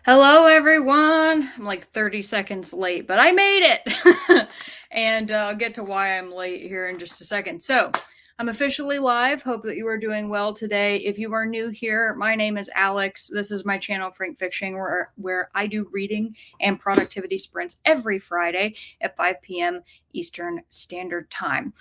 Hello, everyone. I'm like 30 seconds late, but I made it. And I'll get to why I'm late here in just a second. So, I'm officially live. Hope that you are doing well today. If you are new here, my name is Alex. This is my channel, Frank Fiction, where I do reading and productivity sprints every Friday at 5 p.m. Eastern Standard Time.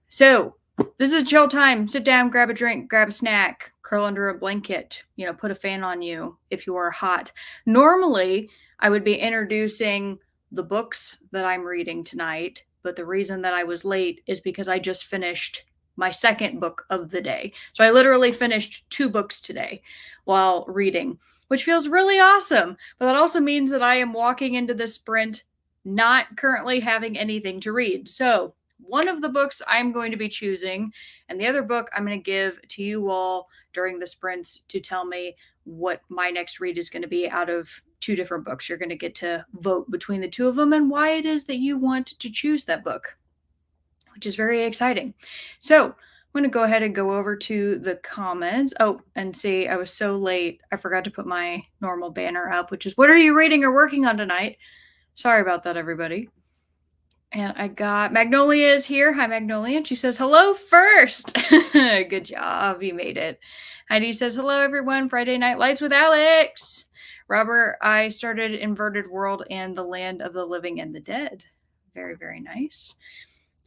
So, this is chill time. Sit down, grab a drink, grab a snack, curl under a blanket, put a fan on you if you are hot. Normally, I would be introducing the books that I'm reading tonight, but the reason that I was late is because I just finished my second book of the day. So I literally finished two books today while reading, which feels really awesome. But that also means that I am walking into this sprint not currently having anything to read. So one of the books I'm going to be choosing, and the other book I'm going to give to you all during the sprints to tell me what my next read is going to be out of two different books. You're going to get to vote between the two of them and why it is that you want to choose that book, which is very exciting. So I'm going to go ahead and go over to the comments. Oh, and see, I was so late. I forgot to put my normal banner up, which is what are you reading or working on tonight? Sorry about that, everybody. And I got Magnolia is here. Hi, Magnolia. And she says, hello first. Good job. You made it. Heidi says, hello, everyone. Friday Night Lights with Alex. Robert, I started Inverted World and the Land of the Living and the Dead. Very, very nice.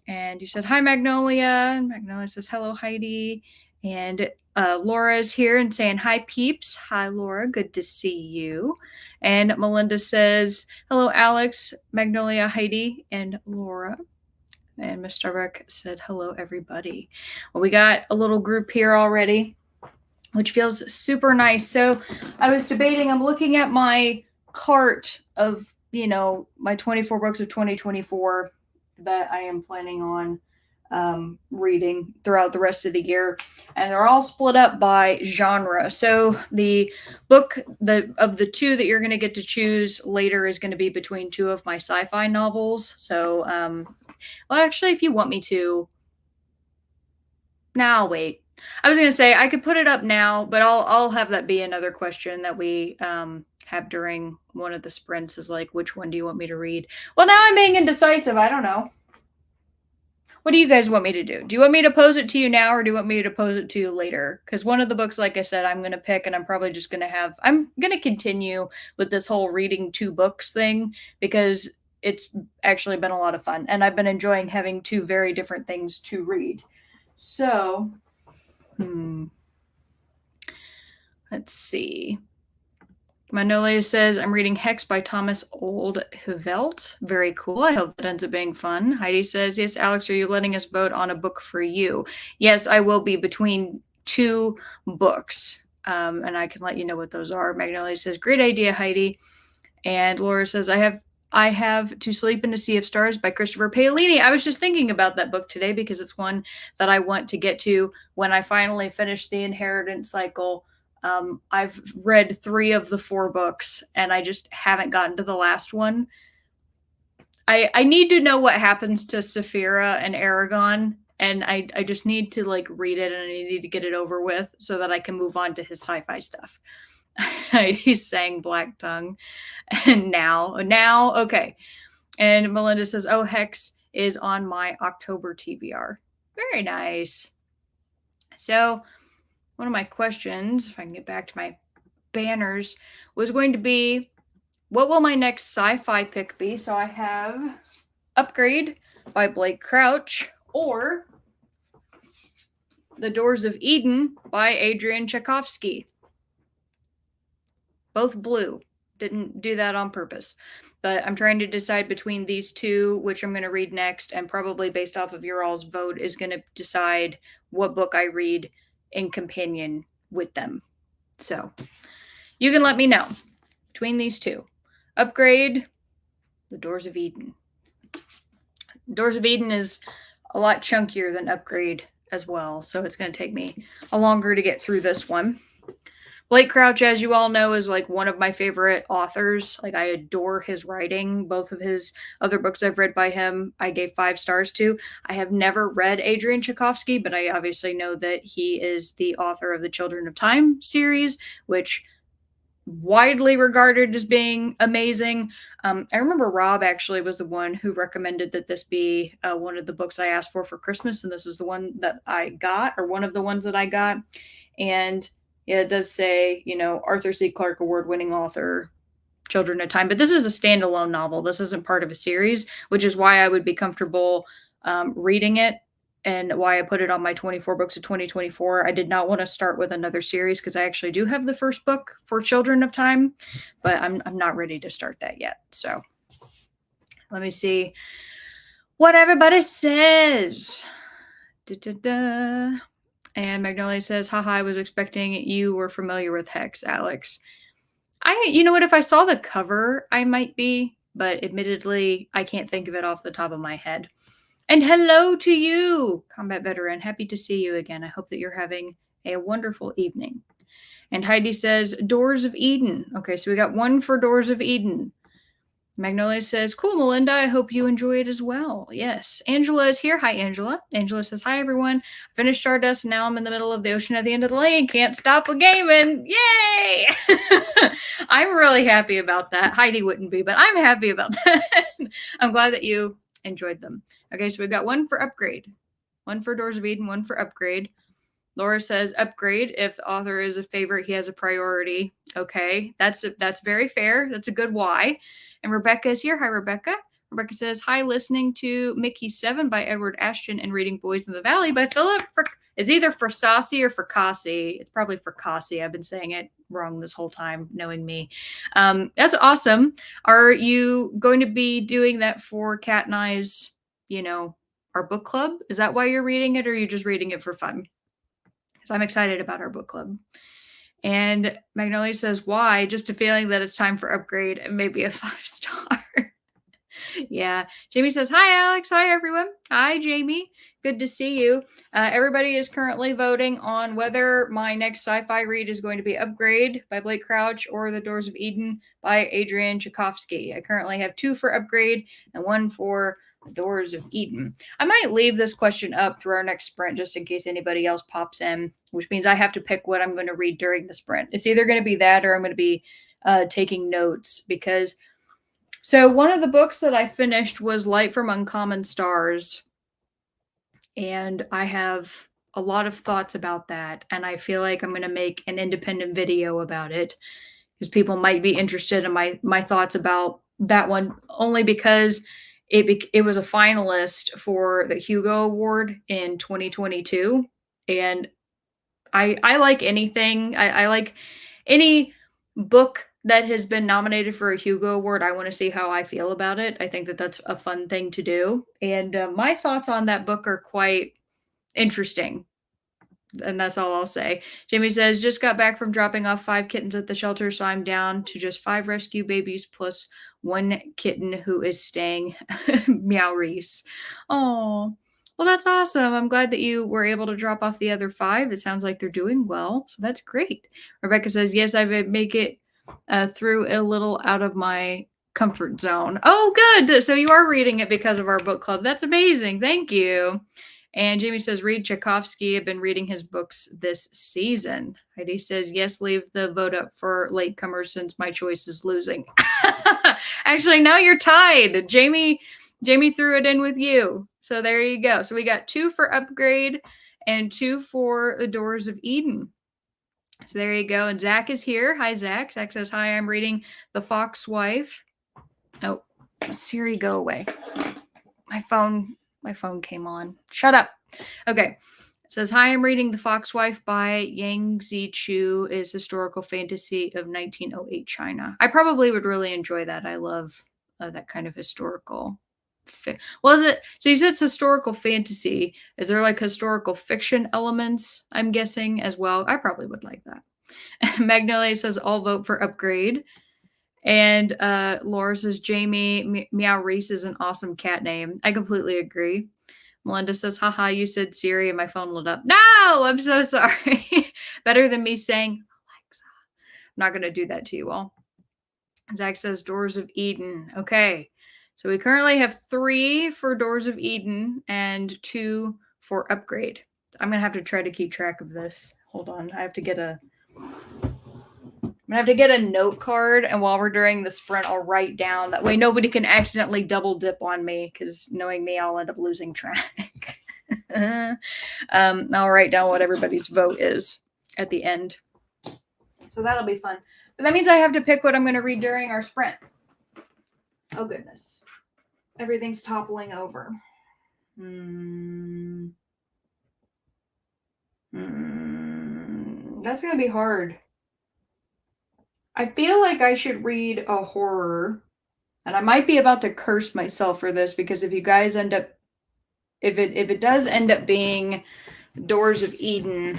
And you said, hi, Magnolia. And Magnolia says, hello, Heidi. And Laura is here and saying, hi, peeps. Hi, Laura. Good to see you. And Melinda says, hello, Alex, Magnolia, Heidi, and Laura. And Miss Starbuck said, hello, everybody. Well, we got a little group here already, which feels super nice. So I was debating, I'm looking at my cart of, my 24 books of 2024 that I am planning on reading throughout the rest of the year, and they're all split up by genre. So the book of the two that you're going to get to choose later is going to be between two of my sci-fi novels. So, well, actually, if you want me to, now wait. I was going to say I could put it up now, but I'll have that be another question that we have during one of the sprints. Is like, which one do you want me to read? Well, now I'm being indecisive. I don't know. What do you guys want me to do? Do you want me to pose it to you now or do you want me to pose it to you later? Because one of the books, like I said, I'm going to pick and I'm probably just going to I'm going to continue with this whole reading two books thing because it's actually been a lot of fun and I've been enjoying having two very different things to read. So, let's see. Manolia says, I'm reading Hex by Thomas Oldhovelt. Very cool. I hope that ends up being fun. Heidi says, yes, Alex, are you letting us vote on a book for you? Yes, I will be between two books, and I can let you know what those are. Magnolia says, great idea, Heidi. And Laura says, I have To Sleep in a Sea of Stars by Christopher Paolini. I was just thinking about that book today because it's one that I want to get to when I finally finish the Inheritance cycle. I've read 3 of the 4 books and I just haven't gotten to the last one. I need to know what happens to Saphira and Aragon, and I just need to read it and I need to get it over with so that I can move on to his sci-fi stuff. He's saying Black Tongue. And now, okay. And Melinda says, oh, Hex is on my October TBR. Very nice. So one of my questions, if I can get back to my banners, was going to be, what will my next sci-fi pick be? So I have Upgrade by Blake Crouch or The Doors of Eden by Adrian Tchaikovsky. Both blue. Didn't do that on purpose. But I'm trying to decide between these two, which I'm going to read next, and probably based off of your all's vote is going to decide what book I read in companion with them. So you can let me know between these two. Upgrade, The Doors of Eden. Doors of Eden is a lot chunkier than Upgrade as well, so it's going to take me a longer to get through this one. Blake Crouch, as you all know, is one of my favorite authors. I adore his writing. Both of his other books I've read by him, I gave 5 stars to. I have never read Adrian Tchaikovsky, but I obviously know that he is the author of the Children of Time series, which widely regarded as being amazing. I remember Rob actually was the one who recommended that this be one of the books I asked for Christmas, and this is the one that I got, or one of the ones that I got. And yeah, it does say, Arthur C. Clarke award-winning author, Children of Time, but this is a standalone novel. This isn't part of a series, which is why I would be comfortable reading it and why I put it on my 24 books of 2024. I did not want to start with another series because I actually do have the first book for Children of Time, but I'm not ready to start that yet. So let me see what everybody says. Da-da-da. And Magnolia says, haha, I was expecting you were familiar with Hex, Alex. You know what, if I saw the cover, I might be, but admittedly, I can't think of it off the top of my head. And hello to you, combat veteran. Happy to see you again. I hope that you're having a wonderful evening. And Heidi says, Doors of Eden. Okay, so we got one for Doors of Eden. Magnolia says, cool, Melinda. I hope you enjoy it as well. Yes. Angela is here. Hi, Angela. Angela says, hi, everyone. I finished Stardust, and now I'm in the middle of the ocean at the end of the lane. Can't stop a gaming. Yay! I'm really happy about that. Heidi wouldn't be, but I'm happy about that. I'm glad that you enjoyed them. Okay, so we've got one for upgrade. One for Doors of Eden, one for upgrade. Laura says upgrade. If the author is a favorite, he has a priority. Okay, that's very fair. That's a good why. And Rebecca is here. Hi, Rebecca. Rebecca says, hi, listening to Mickey 7 by Edward Ashton and reading Boys in the Valley by Philip. It's either Fracassi or Fracassi. It's probably Fracassi. I've been saying it wrong this whole time, knowing me. That's awesome. Are you going to be doing that for Kat and I's, our book club? Is that why you're reading it, or are you just reading it for fun? Because I'm excited about our book club. And Magnolia says, why? Just a feeling that it's time for upgrade and maybe a 5-star. Yeah. Jamie says, hi, Alex. Hi, everyone. Hi, Jamie. Good to see you. Everybody is currently voting on whether my next sci-fi read is going to be Upgrade by Blake Crouch or The Doors of Eden by Adrian Tchaikovsky. I currently have 2 for Upgrade and 1 for The Doors of Eden. I might leave this question up through our next sprint just in case anybody else pops in, which means I have to pick what I'm going to read during the sprint. It's either going to be that or I'm going to be taking notes because... So one of the books that I finished was Light from Uncommon Stars. And I have a lot of thoughts about that. And I feel like I'm going to make an independent video about it because people might be interested in my thoughts about that one, only because it was a finalist for the Hugo Award in 2022. And I like anything. I like any book that has been nominated for a Hugo Award. I want to see how I feel about it. I think that that's a fun thing to do. And my thoughts on that book are quite interesting. And that's all I'll say. Jamie says, just got back from dropping off 5 kittens at the shelter, so I'm down to just 5 rescue babies plus 1 kitten who is staying. Meow Reese. Oh, well, that's awesome. I'm glad that you were able to drop off the other 5. It sounds like they're doing well, so that's great. Rebecca says, yes, I would make it through a little out of my comfort zone. Oh, good. So you are reading it because of our book club. That's amazing. Thank you. And Jamie says, read Tchaikovsky. I've been reading his books this season. Heidi says, yes, leave the vote up for latecomers since my choice is losing. Actually, now you're tied. Jamie threw it in with you. So there you go. So we got 2 for Upgrade and 2 for The Doors of Eden. So there you go. And Zach is here. Hi, Zach. Zach says, hi, I'm reading The Fox Wife. Oh, Siri, go away. My phone came on. Shut up. Okay. It says, hi, I'm reading The Fox Wife by Yang Zichu. Is historical fantasy of 1908 China. I probably would really enjoy that. I love that kind of historical. Well, is it? So you said it's historical fantasy. Is there like historical fiction elements, I'm guessing, as well? I probably would like that. Magnolia says, I'll vote for Upgrade. And Laura says, Jamie, Meow Reese is an awesome cat name. I completely agree. Melinda says, haha, you said Siri and my phone lit up. No, I'm so sorry. Better than me saying, Alexa. I'm not going to do that to you all. Zach says, Doors of Eden. Okay. So we currently have 3 for Doors of Eden and 2 for Upgrade. I'm going to have to try to keep track of this. Hold on. I have to get a gonna have to get a note card, and while we're doing the sprint, I'll write down. That way nobody can accidentally double dip on me, because knowing me, I'll end up losing track. I'll write down what everybody's vote is at the end. So that'll be fun. But that means I have to pick what I'm going to read during our sprint. Oh, goodness. Everything's toppling over. That's going to be hard. I feel like I should read a horror. And I might be about to curse myself for this, because if you guys end up, if it does end up being Doors of Eden,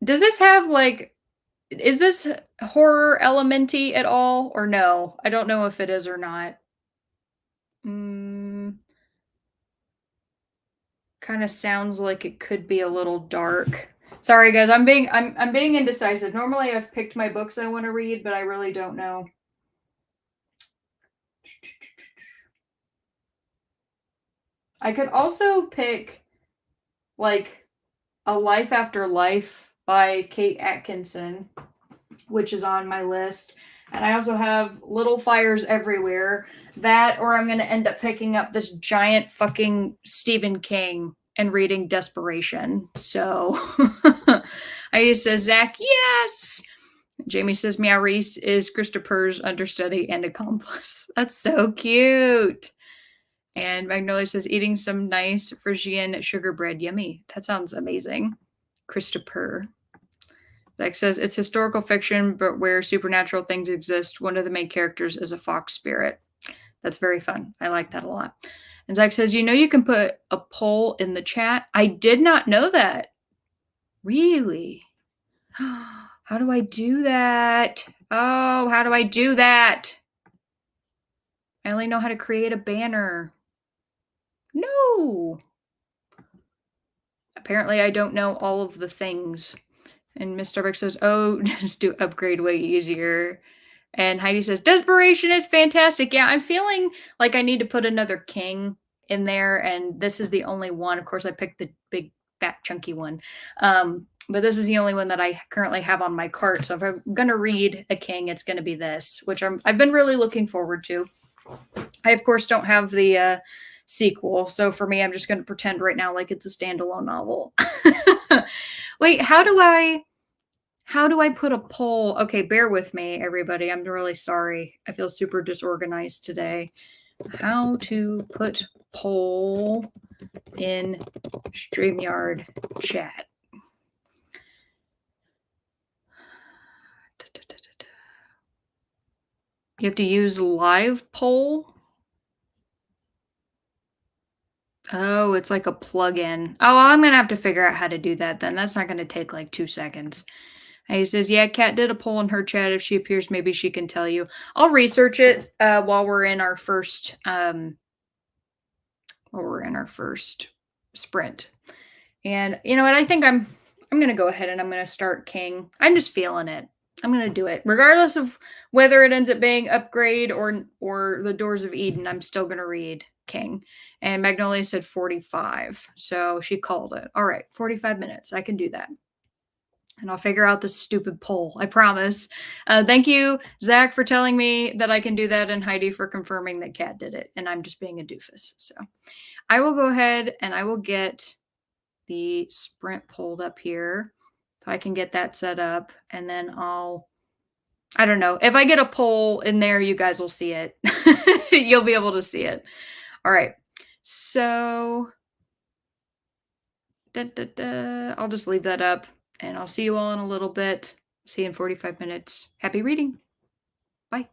does this have like, is this horror elementy at all, or no? I don't know if it is or not. Kind of sounds like it could be a little dark. Sorry guys, I'm being indecisive. Normally I've picked my books I want to read, but I really don't know. I could also pick like A Life After Life by Kate Atkinson, which is on my list. And I also have Little Fires Everywhere. That, or I'm going to end up picking up this giant fucking Stephen King and reading Desperation. So I just says, Zach, yes. Jamie says, Meow Reese is Christopher's understudy and accomplice. That's so cute. And Magnolia says, eating some nice Frisian sugar bread. Yummy. That sounds amazing. Christopher. Zach says, it's historical fiction, but where supernatural things exist. One of the main characters is a fox spirit. That's very fun. I like that a lot. And Zach says, you can put a poll in the chat. I did not know that. Really? How do I do that? Oh, how do I do that? I only know how to create a banner. No. Apparently, I don't know all of the things. And Miss Starbucks says, oh, just do upgrade way easier. And Heidi says, Desperation is fantastic. Yeah, I'm feeling like I need to put another king in there. And this is the only one. Of course, I picked the big, fat, chunky one. But this is the only one that I currently have on my cart. So if I'm going to read a king, it's going to be this, which I've been really looking forward to. I, of course, don't have the sequel. So for me, I'm just going to pretend right now like it's a standalone novel. Wait, how do I put a poll? Okay, bear with me, everybody. I'm really sorry. I feel super disorganized today. How to put poll in StreamYard chat. You have to use live poll. Oh, it's like a plugin. Oh, I'm going to have to figure out how to do that then. That's not going to take like 2 seconds. And he says, yeah, Kat did a poll in her chat. If she appears, maybe she can tell you. I'll research it while we're in our first sprint. And you know what? I think I'm going to go ahead and I'm going to start King. I'm just feeling it. I'm going to do it. Regardless of whether it ends up being Upgrade or the Doors of Eden, I'm still going to read King. And Magnolia said 45. So she called it. All right, 45 minutes. I can do that. And I'll figure out this stupid poll. I promise. Thank you, Zach, for telling me that I can do that, and Heidi for confirming that Kat did it. And I'm just being a doofus. So I will go ahead and I will get the sprint pulled up here so I can get that set up. And then I don't know. If I get a poll in there, you guys will see it. You'll be able to see it. All right. So I'll just leave that up. And I'll see you all in a little bit. See you in 45 minutes. Happy reading. Bye.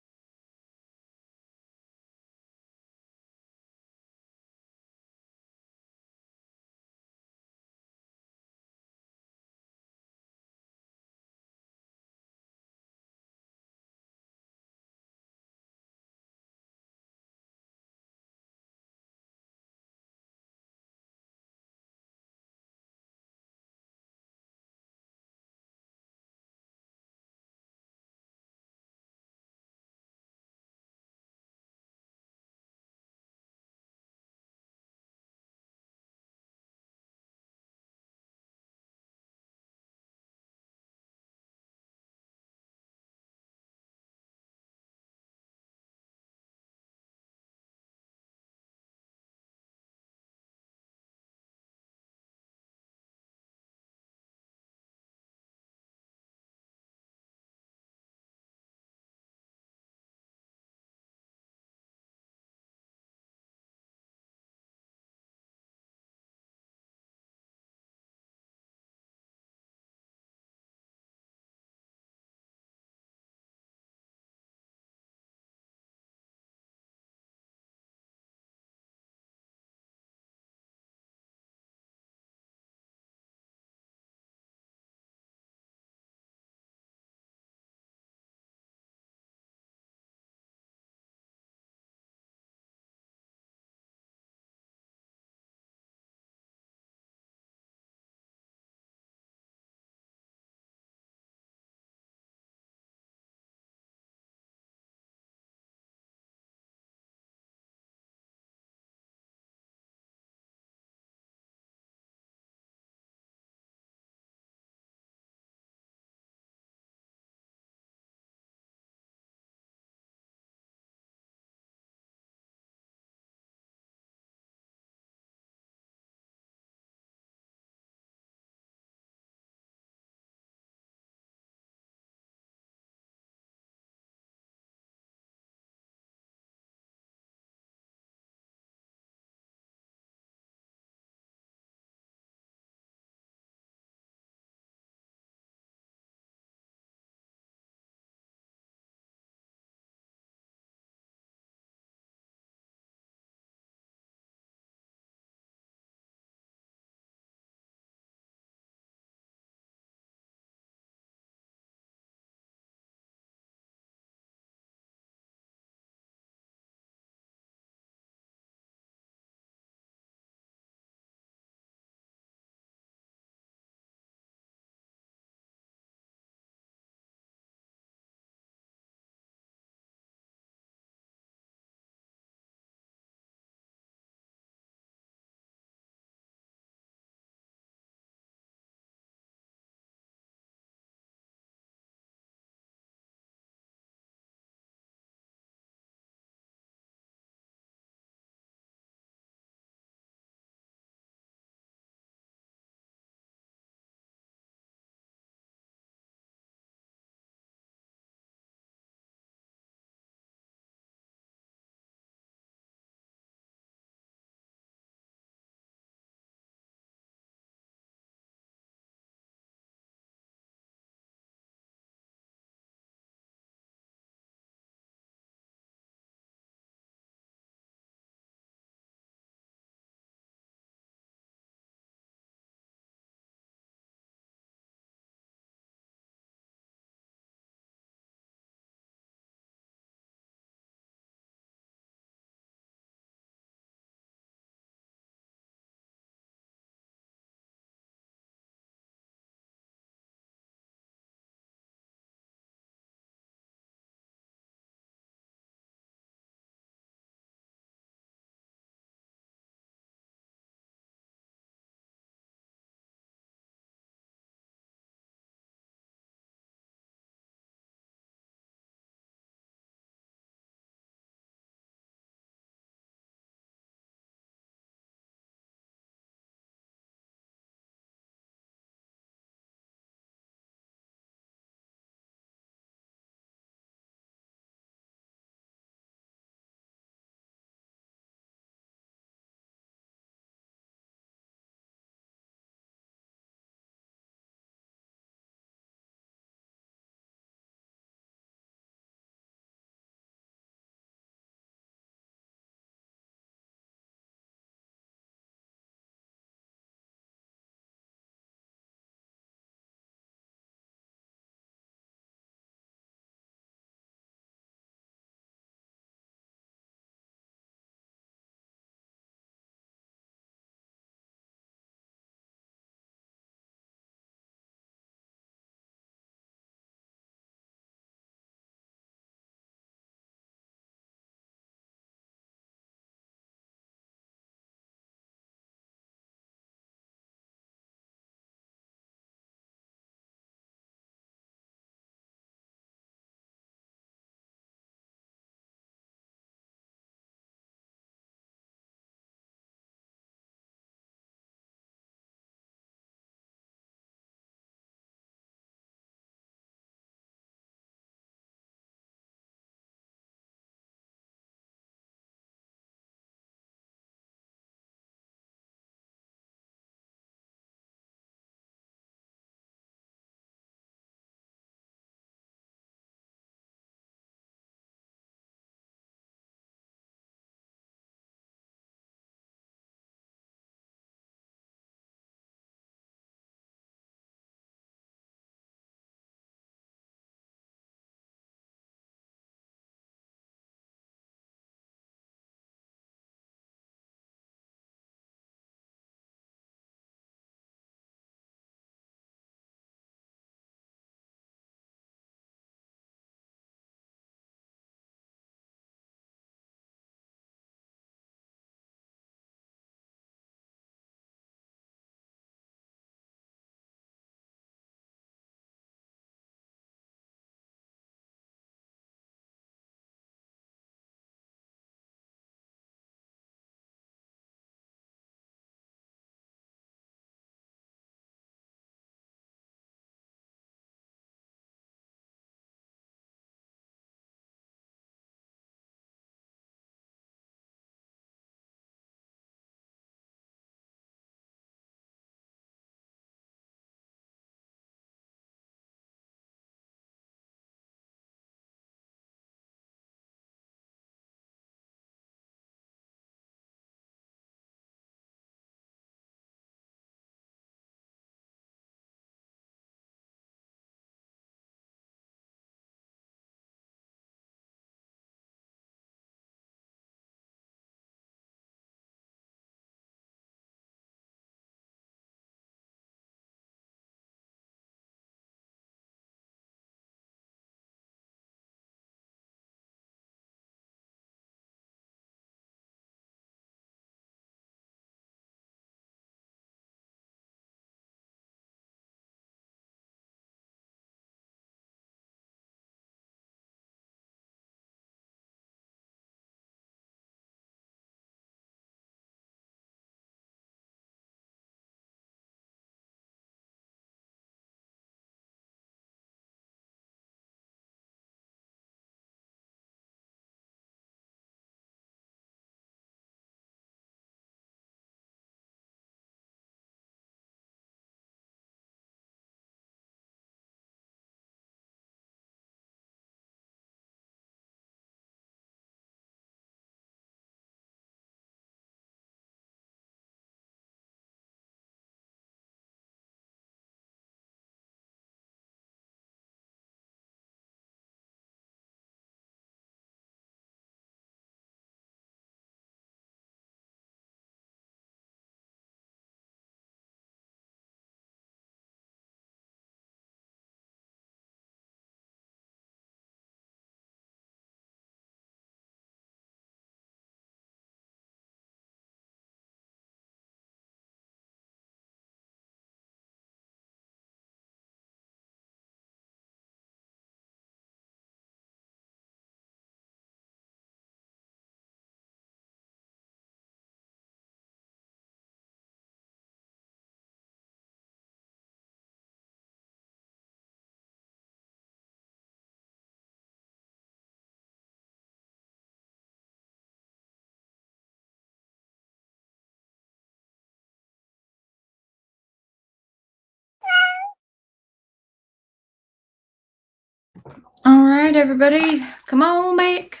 All right, everybody. Come on back.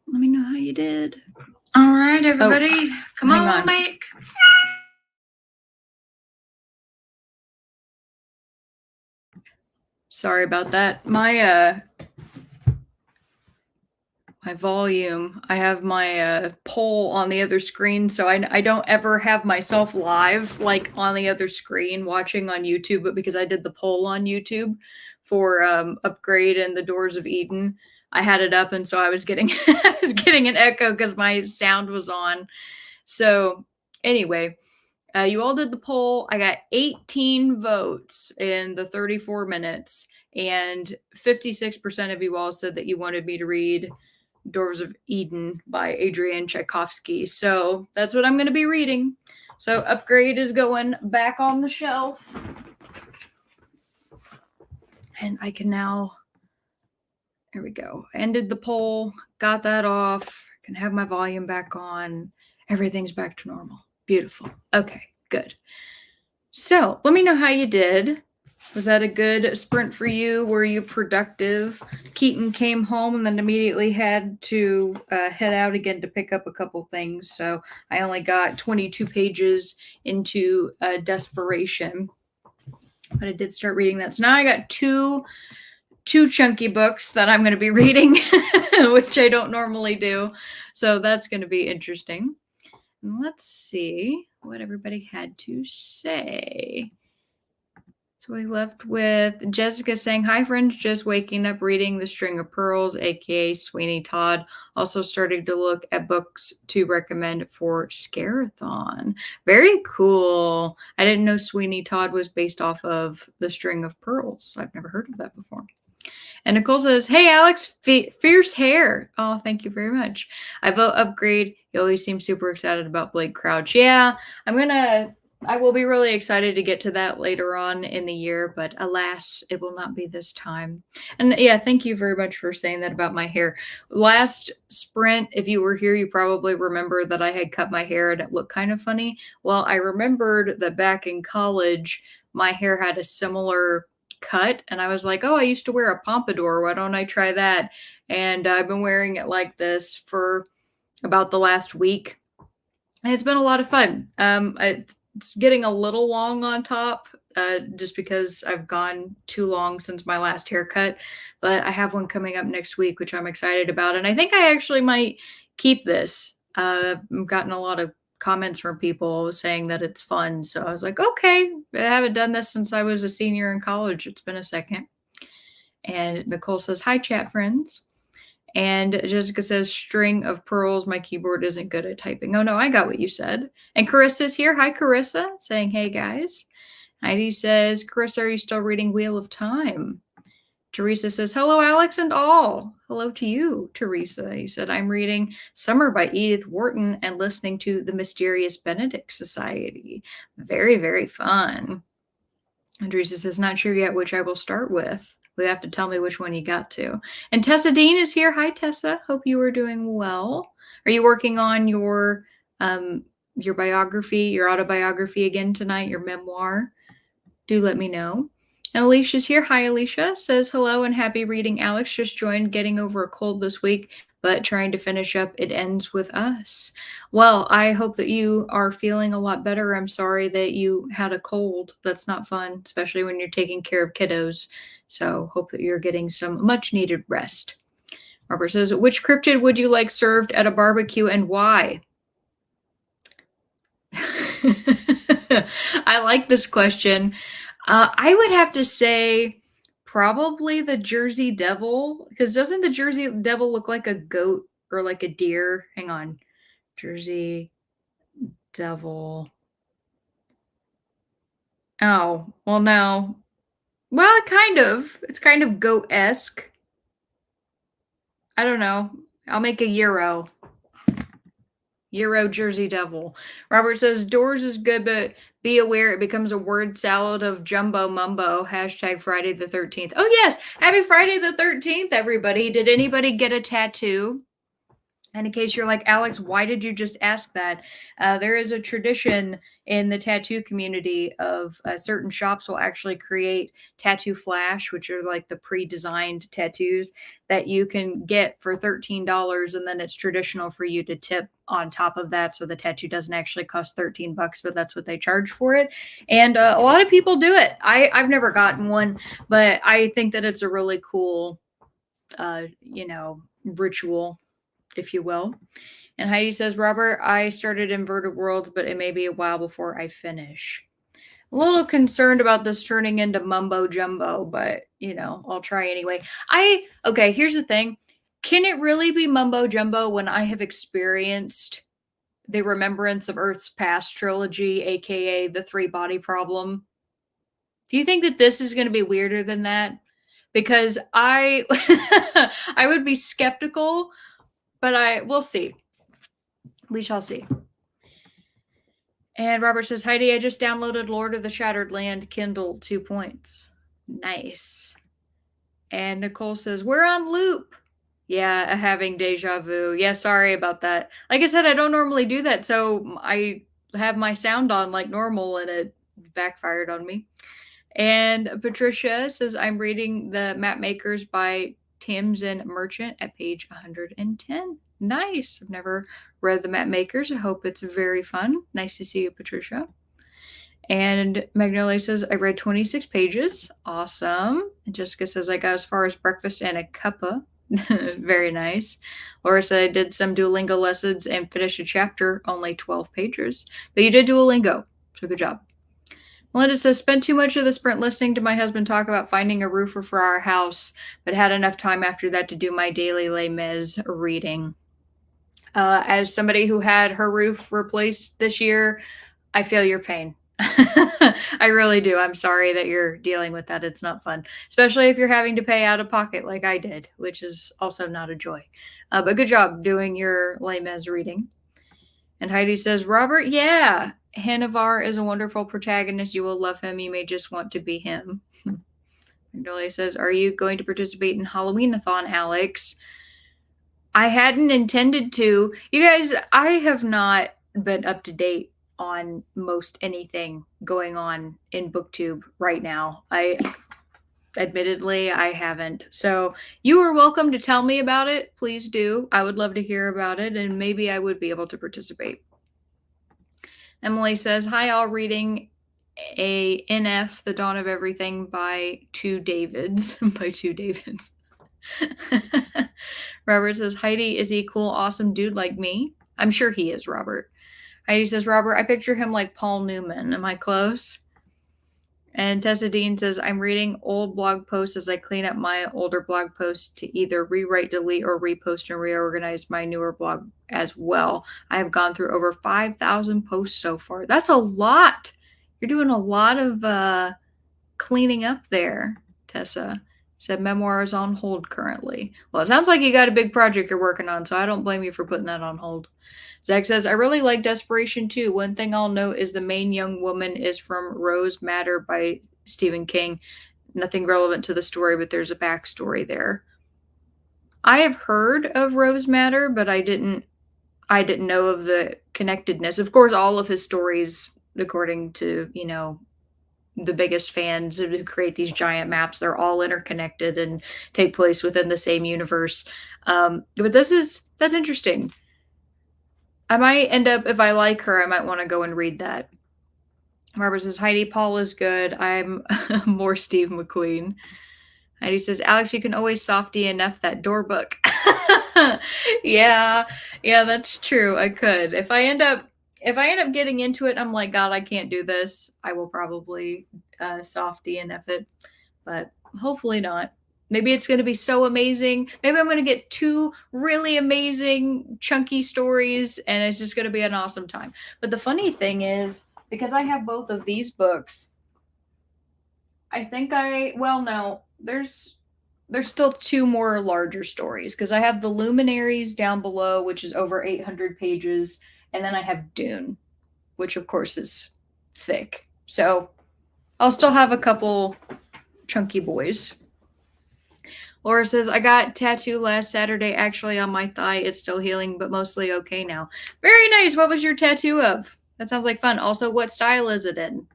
Let me know how you did. All right, everybody. Come on back. Sorry about that. My volume, I have my poll on the other screen, so I don't ever have myself live like on the other screen watching on YouTube, but because I did the poll on YouTube for Upgrade and the Doors of Eden, I had it up, and so I was getting I was getting an echo because my sound was on. So anyway, you all did the poll. I got 18 votes in the 34 minutes, and 56% of you all said that you wanted me to read Doors of Eden by Adrian Tchaikovsky. So that's what I'm going to be reading. So Upgrade is going back on the shelf. And I can now, there we go. Ended the poll, got that off, can have my volume back on. Everything's back to normal. Beautiful. Okay, good. So let me know how you did. Was that a good sprint for you? Were you productive? Keaton came home and then immediately had to head out again to pick up a couple things. So I only got 22 pages into Desperation. But I did start reading that. So now I got two chunky books that I'm going to be reading, which I don't normally do. So that's going to be interesting. And let's see what everybody had to say. So we left with Jessica saying, hi, friends, just waking up reading The String of Pearls, aka Sweeney Todd. Also starting to look at books to recommend for Scarathon. Very cool. I didn't know Sweeney Todd was based off of The String of Pearls. I've never heard of that before. And Nicole says, hey, Alex, fierce hair. Oh, thank you very much. I vote Upgrade. You always seem super excited about Blake Crouch. Yeah, I will be really excited to get to that later on in the year, but alas, it will not be this time. And yeah, thank you very much for saying that about my hair. Last sprint, if you were here, you probably remember that I had cut my hair and it looked kind of funny. Well, I remembered that back in college, my hair had a similar cut, and I was like, oh, I used to wear a pompadour. Why don't I try that? And I've been wearing it like this for about the last week. And it's been a lot of fun. It's getting a little long on top just because I've gone too long since my last haircut. But I have one coming up next week, which I'm excited about. And I think I actually might keep this. I've gotten a lot of comments from people saying that it's fun. So I was like, okay, I haven't done this since I was a senior in college. It's been a second. And Nicole says, hi, chat friends. And Jessica says, string of pearls. My keyboard isn't good at typing. Oh, no, I got what you said. And Carissa's here. Hi, Carissa, saying, hey, guys. Heidi says, Carissa, are you still reading Wheel of Time? Teresa says, hello, Alex and all. Hello to you, Teresa. He said, I'm reading Summer by Edith Wharton and listening to The Mysterious Benedict Society. Very, very fun. And Teresa says, not sure yet which I will start with. We have to tell me which one you got to. And Tessa Dean is here. Hi, Tessa. Hope you are doing well. Are you working on your biography, your autobiography again tonight, your memoir? Do let me know. And Alicia's here. Hi, Alicia. Says hello and happy reading. Alex just joined, getting over a cold this week, but trying to finish up It Ends With Us. Well, I hope that you are feeling a lot better. I'm sorry that you had a cold. That's not fun, especially when you're taking care of kiddos. So hope that you're getting some much needed rest. Robert says, which cryptid would you like served at a barbecue and why? I like this question. I would have to say probably the Jersey Devil, because doesn't the Jersey Devil look like a goat or like a deer? Hang on. Jersey Devil. Oh, well, no. Well, kind of. It's kind of goat-esque. I don't know. I'll make a Euro. Euro Jersey Devil. Robert says, Doors is good, but be aware it becomes a word salad of jumbo mumbo. Hashtag Friday the 13th. Oh, yes. Happy Friday the 13th, everybody. Did anybody get a tattoo? And in case you're like, Alex, why did you just ask that? There is a tradition in the tattoo community of certain shops will actually create tattoo flash, which are like the pre-designed tattoos that you can get for $13. And then it's traditional for you to tip on top of that. So the tattoo doesn't actually cost $13, but that's what they charge for it. And a lot of people do it. I've never gotten one, but I think that it's a really cool, ritual, if you will. And Heidi says, Robert, I started Inverted Worlds, but it may be a while before I finish. A little concerned about this turning into mumbo jumbo, but I'll try anyway. Okay, here's the thing. Can it really be mumbo jumbo when I have experienced the Remembrance of Earth's Past trilogy, aka the Three Body Problem? Do you think that this is going to be weirder than that? Because I I would be skeptical, but we'll see. We shall see. And Robert says, Heidi, I just downloaded Lord of the Shattered Land Kindle 2 points. Nice. And Nicole says, we're on loop. Yeah, having deja vu. Yeah, sorry about that. Like I said, I don't normally do that, so I have my sound on like normal, and it backfired on me. And Patricia says, I'm reading The Map Makers by Tamsin Merchant at page 110. Nice. I've never read The Map Makers. I hope it's very fun. Nice to see you, Patricia. And Magnolia says, I read 26 pages. Awesome. And Jessica says, I got as far as breakfast and a cuppa. Very nice. Laura said, I did some Duolingo lessons and finished a chapter, only 12 pages. But you did Duolingo, so good job. Melinda says, spent too much of the sprint listening to my husband talk about finding a roofer for our house, but had enough time after that to do my daily Les Mis reading. As somebody who had her roof replaced this year, I feel your pain. I really do. I'm sorry that you're dealing with that. It's not fun, especially if you're having to pay out of pocket like I did, which is also not a joy. But good job doing your Les Mis reading. And Heidi says, Robert, yeah, Hanavar is a wonderful protagonist. You will love him. You may just want to be him. Magnolia says, are you going to participate in Halloween-a-thon, Alex? I hadn't intended to. You guys, I have not been up to date on most anything going on in BookTube right now. Admittedly, I haven't. So you are welcome to tell me about it. Please do. I would love to hear about it, and maybe I would be able to participate. Emily says, hi, all, reading a NF, The Dawn of Everything by Two Davids. By Two Davids. Robert says, Heidi, is he a cool, awesome dude like me? I'm sure he is, Robert. Heidi says, Robert, I picture him like Paul Newman. Am I close? And Tessa Dean says, I'm reading old blog posts as I clean up my older blog posts to either rewrite, delete, or repost and reorganize my newer blog as well. I have gone through over 5,000 posts so far. That's a lot. You're doing a lot of cleaning up there, Tessa. Said memoir is on hold currently. Well, it sounds like you got a big project you're working on, so I don't blame you for putting that on hold. Zach says, I really like Desperation too. One thing I'll note is the main young woman is from Rose Matter by Stephen King. Nothing relevant to the story, but there's a backstory there. I have heard of Rose Matter, but I didn't know of the connectedness. Of course, all of his stories, according to, the biggest fans who create these giant maps, they're all interconnected and take place within the same universe. But that's interesting. I might end up, if I like her, I might want to go and read that. Barbara says, Heidi, Paul is good. I'm more Steve McQueen. Heidi says, Alex, you can always softy enough that door book. Yeah, that's true. I could. If I end up getting into it, I'm like, God, I can't do this, I will probably softy enough it, but hopefully not. Maybe it's going to be so amazing. Maybe I'm going to get 2 really amazing chunky stories, and it's just going to be an awesome time. But the funny thing is, because I have both of these books, I think no, there's still 2 more larger stories, because I have The Luminaries down below, which is over 800 pages, and then I have Dune, which of course is thick. So I'll still have a couple chunky boys. Laura says, I got tattoo last Saturday actually on my thigh. It's still healing, but mostly okay now. Very nice. What was your tattoo of? That sounds like fun. Also, what style is it in?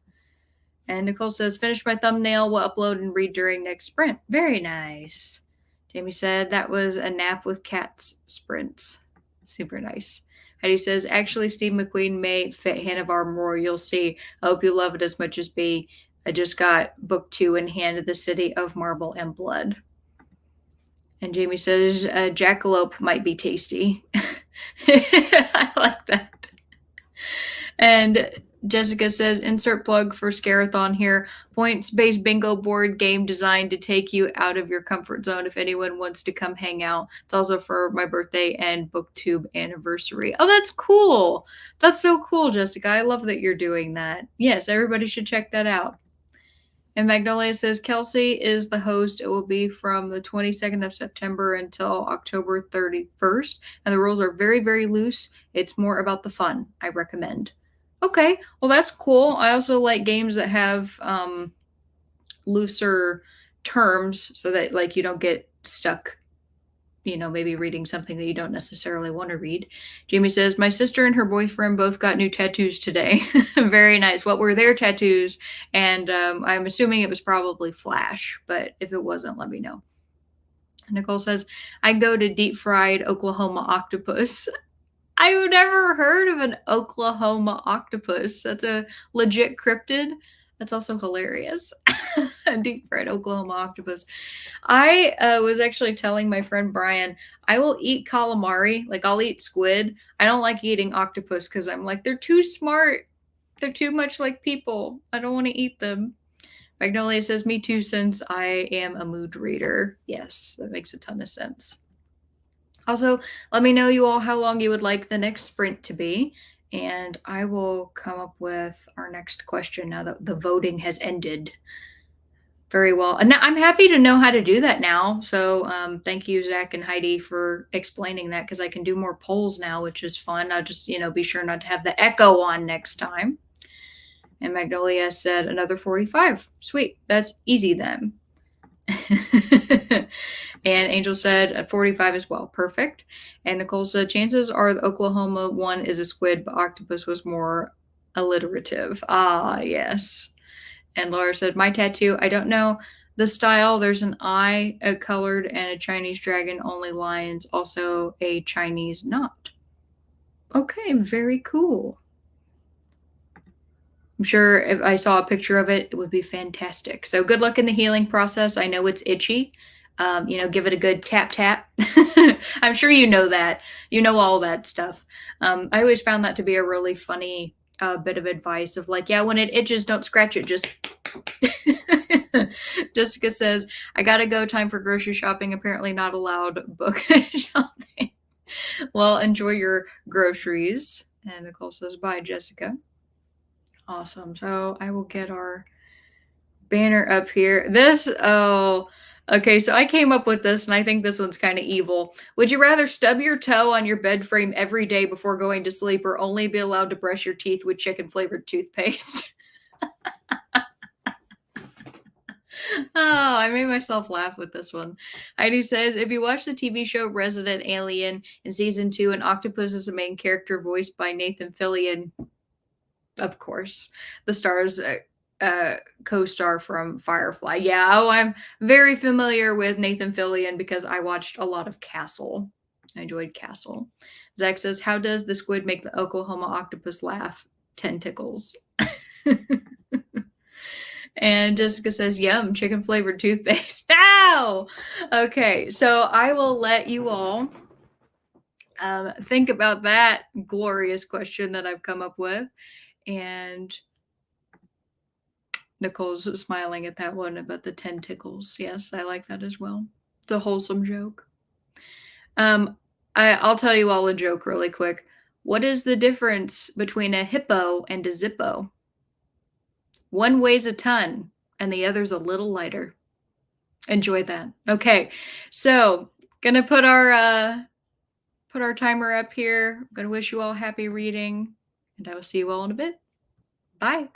And Nicole says, finish my thumbnail. We'll upload and read during next sprint. Very nice. Jamie said, that was a nap with cats sprints. Super nice. Heidi says, actually, Steve McQueen may fit Hannah more. You'll see. I hope you love it as much as B. I just got book 2 in hand of The City of Marble and Blood. And Jamie says, jackalope might be tasty. I like that. And Jessica says, insert plug for Scarathon here. Points-based bingo board game designed to take you out of your comfort zone if anyone wants to come hang out. It's also for my birthday and BookTube anniversary. Oh, that's cool. That's so cool, Jessica. I love that you're doing that. Yes, everybody should check that out. And Magnolia says, Kelsey is the host. It will be from the 22nd of September until October 31st. And the rules are very, very loose. It's more about the fun. I recommend. Okay, well, that's cool. I also like games that have looser terms so that, like, you don't get stuck, maybe reading something that you don't necessarily want to read. Jamie says, my sister and her boyfriend both got new tattoos today. Very nice. What were their tattoos? And I'm assuming it was probably Flash, but if it wasn't, let me know. Nicole says, I go to deep fried Oklahoma octopus. I've never heard of an Oklahoma octopus. That's a legit cryptid. That's also hilarious. Deep fried Oklahoma octopus. I was actually telling my friend Brian, I will eat calamari. Like, I'll eat squid. I don't like eating octopus because I'm like, they're too smart. They're too much like people. I don't want to eat them. Magnolia says, me too, since I am a mood reader. Yes, that makes a ton of sense. Also, let me know, you all, how long you would like the next sprint to be, and I will come up with our next question now that the voting has ended. Very well. And I'm happy to know how to do that now. So thank you, Zach and Heidi, for explaining that, because I can do more polls now, which is fun. I'll just, be sure not to have the echo on next time. And Magnolia said another 45. Sweet. That's easy then. And Angel said at 45 as well. Perfect. And Nicole said, chances are the Oklahoma one is a squid, but octopus was more alliterative. Ah, yes. And Laura said, my tattoo, I don't know the style. There's an eye, a colored, and a Chinese dragon, only lions, also a Chinese knot. Okay, very cool. I'm sure if I saw a picture of it, it would be fantastic. So good luck in the healing process. I know it's itchy. Give it a good tap, tap. I'm sure you know that. You know all that stuff. I always found that to be a really funny bit of advice of like, yeah, when it itches, don't scratch it. Just Jessica says, I gotta go. Time for grocery shopping. Apparently not allowed book shopping. Well, enjoy your groceries. And Nicole says, bye, Jessica. Awesome. So I will get our banner up here. Okay, so I came up with this, and I think this one's kind of evil. Would you rather stub your toe on your bed frame every day before going to sleep, or only be allowed to brush your teeth with chicken-flavored toothpaste? Oh, I made myself laugh with this one. Heidi says, if you watch the TV show Resident Alien in season 2, an octopus is the main character voiced by Nathan Fillion. Of course, the star's co-star from Firefly. Yeah, I'm very familiar with Nathan Fillion because I watched a lot of Castle. I enjoyed Castle. Zach says, how does the squid make the Oklahoma octopus laugh? Tentacles. And Jessica says, yum, chicken flavored toothpaste. Ow! Okay, so I will let you all think about that glorious question that I've come up with. And Nicole's smiling at that one about the tentacles. Yes, I like that as well. It's a wholesome joke. I'll tell you all a joke really quick. What is the difference between a hippo and a Zippo? One weighs a ton, and the other's a little lighter. Enjoy that. Okay, so gonna put our timer up here. I'm gonna wish you all happy reading, and I will see you all in a bit. Bye.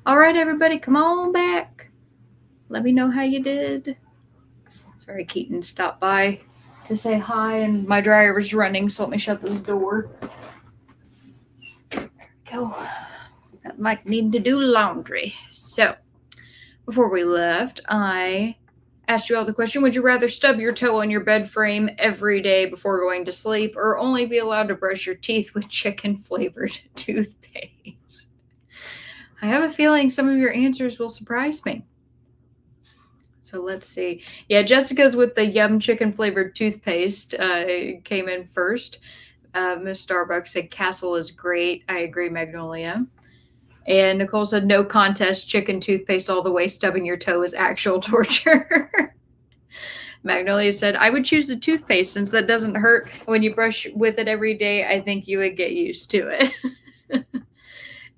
All right, everybody, come on back. Let me know how you did. Sorry, Keaton stopped by to say hi, and my dryer was running, so let me shut this door. There we go. That might need to do laundry. So, before we left, I asked you all the question, would you rather stub your toe on your bed frame every day before going to sleep, or only be allowed to brush your teeth with chicken-flavored toothpaste? I have a feeling some of your answers will surprise me. So let's see. Yeah, Jessica's with the yum chicken flavored toothpaste came in first. Miss Starbucks said Castle is great. I agree, Magnolia. And Nicole said no contest, chicken toothpaste all the way, stubbing your toe is actual torture. Magnolia said, I would choose the toothpaste since that doesn't hurt. When you brush with it every day, I think you would get used to it.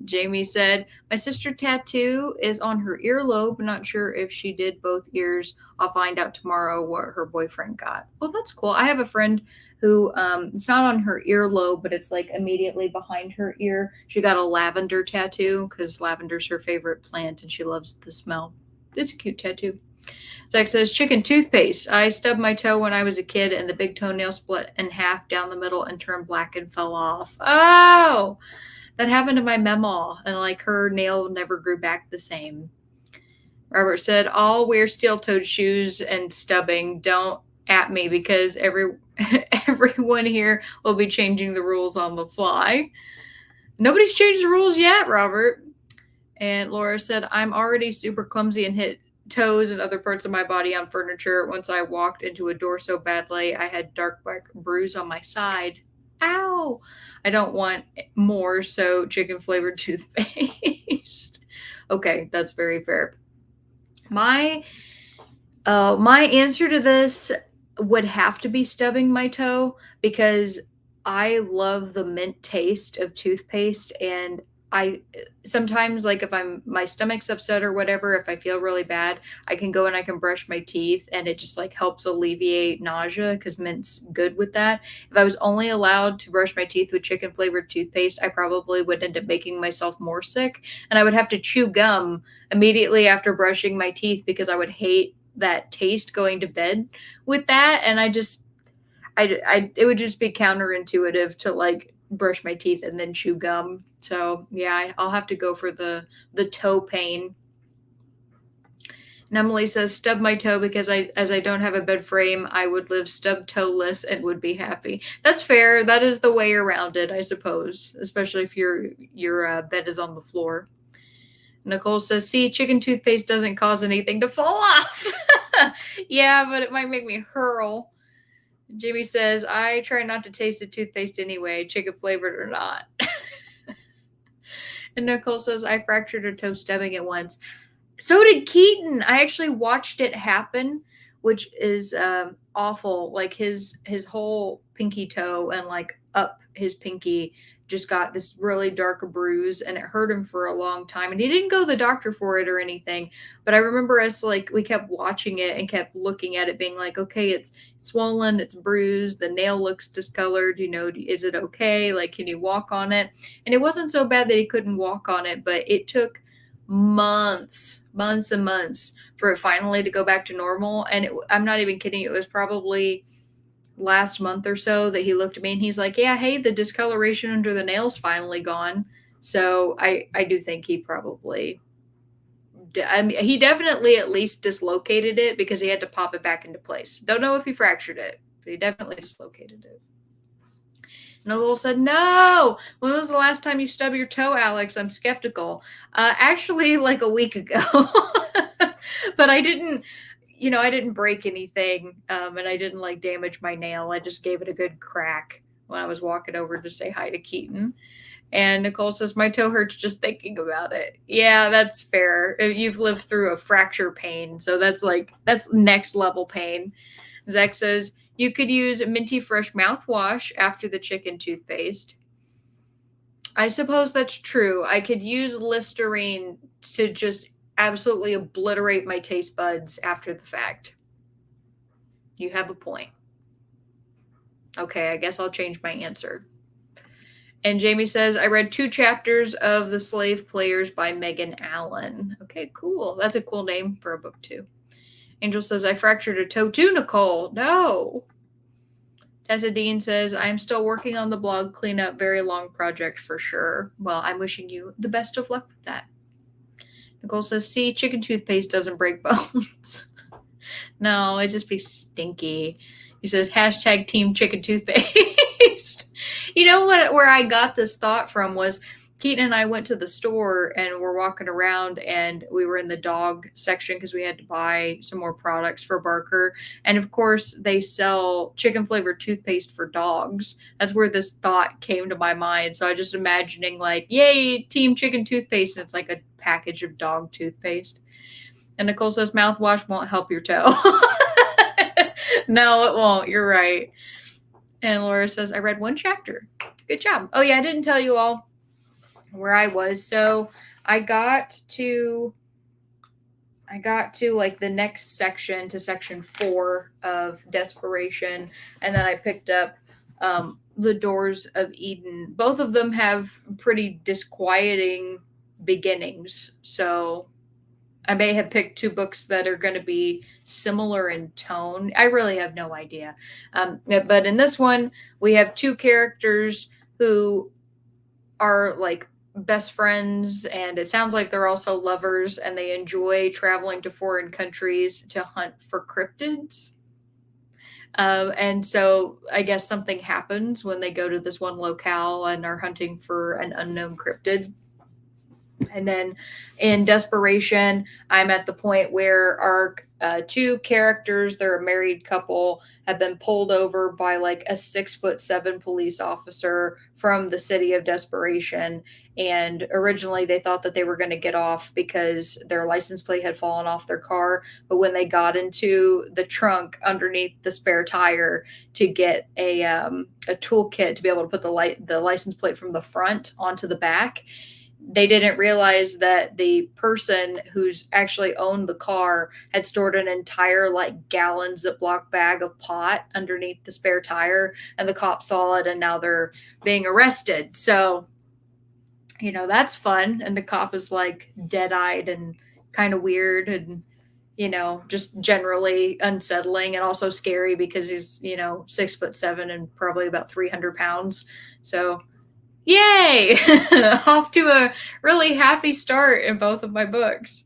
Jamie said, my sister tattoo is on her earlobe. Not sure if she did both ears. I'll find out tomorrow what her boyfriend got. Well, that's cool. I have a friend who it's not on her earlobe, but it's like immediately behind her ear. She got a lavender tattoo because lavender's her favorite plant and she loves the smell. It's a cute tattoo. Zach says, chicken toothpaste. I stubbed my toe when I was a kid and the big toenail split in half down the middle and turned black and fell off. Oh! That happened to my memaw, and like her nail never grew back the same. Robert said, I'll wear steel-toed shoes and stubbing. Don't at me because everyone here will be changing the rules on the fly. Nobody's changed the rules yet, Robert. And Laura said, I'm already super clumsy and hit toes and other parts of my body on furniture. Once I walked into a door so badly, I had dark black bruise on my side. Ow! I don't want more, so chicken flavored toothpaste. Okay, that's very fair. My answer to this would have to be stubbing my toe because I love the mint taste of toothpaste, and I sometimes, like, if my stomach's upset or whatever, if I feel really bad, I can go and I can brush my teeth and it just like helps alleviate nausea because mint's good with that. If I was only allowed to brush my teeth with chicken flavored toothpaste, I probably would end up making myself more sick and I would have to chew gum immediately after brushing my teeth because I would hate that taste going to bed with that. And it would just be counterintuitive to like brush my teeth and then chew gum. So yeah, I'll have to go for the toe pain. And Emily says, stub my toe because as I don't have a bed frame, I would live stub toeless and would be happy. That's fair. That is the way around it, I suppose, especially if your bed is on the floor. Nicole says, see, chicken toothpaste doesn't cause anything to fall off. Yeah, but it might make me hurl. Jimmy says, I try not to taste the toothpaste anyway, chicken flavored or not. And Nicole says, I fractured a toe stubbing it once. So did Keaton. I actually watched it happen, which is awful. Like his whole pinky toe and like up his pinky just got this really dark bruise and it hurt him for a long time. And he didn't go to the doctor for it or anything. But I remember us like we kept watching it and kept looking at it being like, okay, it's swollen, it's bruised, the nail looks discolored, is it okay? Like, can you walk on it? And it wasn't so bad that he couldn't walk on it, but it took months and months for it finally to go back to normal. And I'm not even kidding. It was probably last month or so that he looked at me and he's like, yeah, hey, the discoloration under the nail's finally gone. So I do think he probably, he definitely at least dislocated it because he had to pop it back into place. Don't know if he fractured it, but he definitely dislocated it. Nicole said, no. When was the last time you stubbed your toe, Alex? I'm skeptical. Actually, like a week ago. But I didn't break anything, and I didn't like damage my nail. I just gave it a good crack when I was walking over to say hi to Keaton. And Nicole says, my toe hurts just thinking about it. Yeah, that's fair. You've lived through a fracture pain. So that's next level pain. Zach says, you could use Minty Fresh mouthwash after the chicken toothpaste. I suppose that's true. I could use Listerine to just absolutely obliterate my taste buds after the fact. You have a point. Okay, I guess I'll change my answer. And Jamie says, I read 2 chapters of The Slave Players by Megan Allen. Okay, cool. That's a cool name for a book, too. Angel says, I fractured a toe too, Nicole. No. Tessa Dean says, I'm still working on the blog cleanup. Very long project for sure. Well, I'm wishing you the best of luck with that. Nicole says, see, chicken toothpaste doesn't break bones. No, it just be stinky. He says, hashtag team chicken toothpaste. You know what? Where I got this thought from was Keaton and I went to the store and we're walking around and we were in the dog section because we had to buy some more products for Barker. And of course, they sell chicken flavored toothpaste for dogs. That's where this thought came to my mind. So I just imagining like, yay, team chicken toothpaste. And it's like a package of dog toothpaste. And Nicole says mouthwash won't help your toe. No, it won't. You're right. And Laura says, I read 1 chapter. Good job. Oh, yeah, I didn't tell you all where I was. So I got to like the next section, to section 4 of Desperation. And then I picked up The Doors of Eden. Both of them have pretty disquieting beginnings. So I may have picked 2 books that are going to be similar in tone. I really have no idea. But in this one, we have 2 characters who are like best friends, and it sounds like they're also lovers, and they enjoy traveling to foreign countries to hunt for cryptids. And so I guess something happens when they go to this one locale and are hunting for an unknown cryptid. And then in Desperation, I'm at the point where our 2 characters, they're a married couple, have been pulled over by like a 6'7" police officer from the city of Desperation. And originally they thought that they were going to get off because their license plate had fallen off their car. But when they got into the trunk underneath the spare tire to get a toolkit to be able to put the license plate from the front onto the back, they didn't realize that the person who's actually owned the car had stored an entire like gallon Ziploc bag of pot underneath the spare tire, and the cops saw it and now they're being arrested. So, you know, that's fun. And the cop is like dead-eyed and kind of weird and, you know, just generally unsettling and also scary because he's, you know, 6'7" and probably about 300 pounds. So yay! Off to a really happy start in both of my books.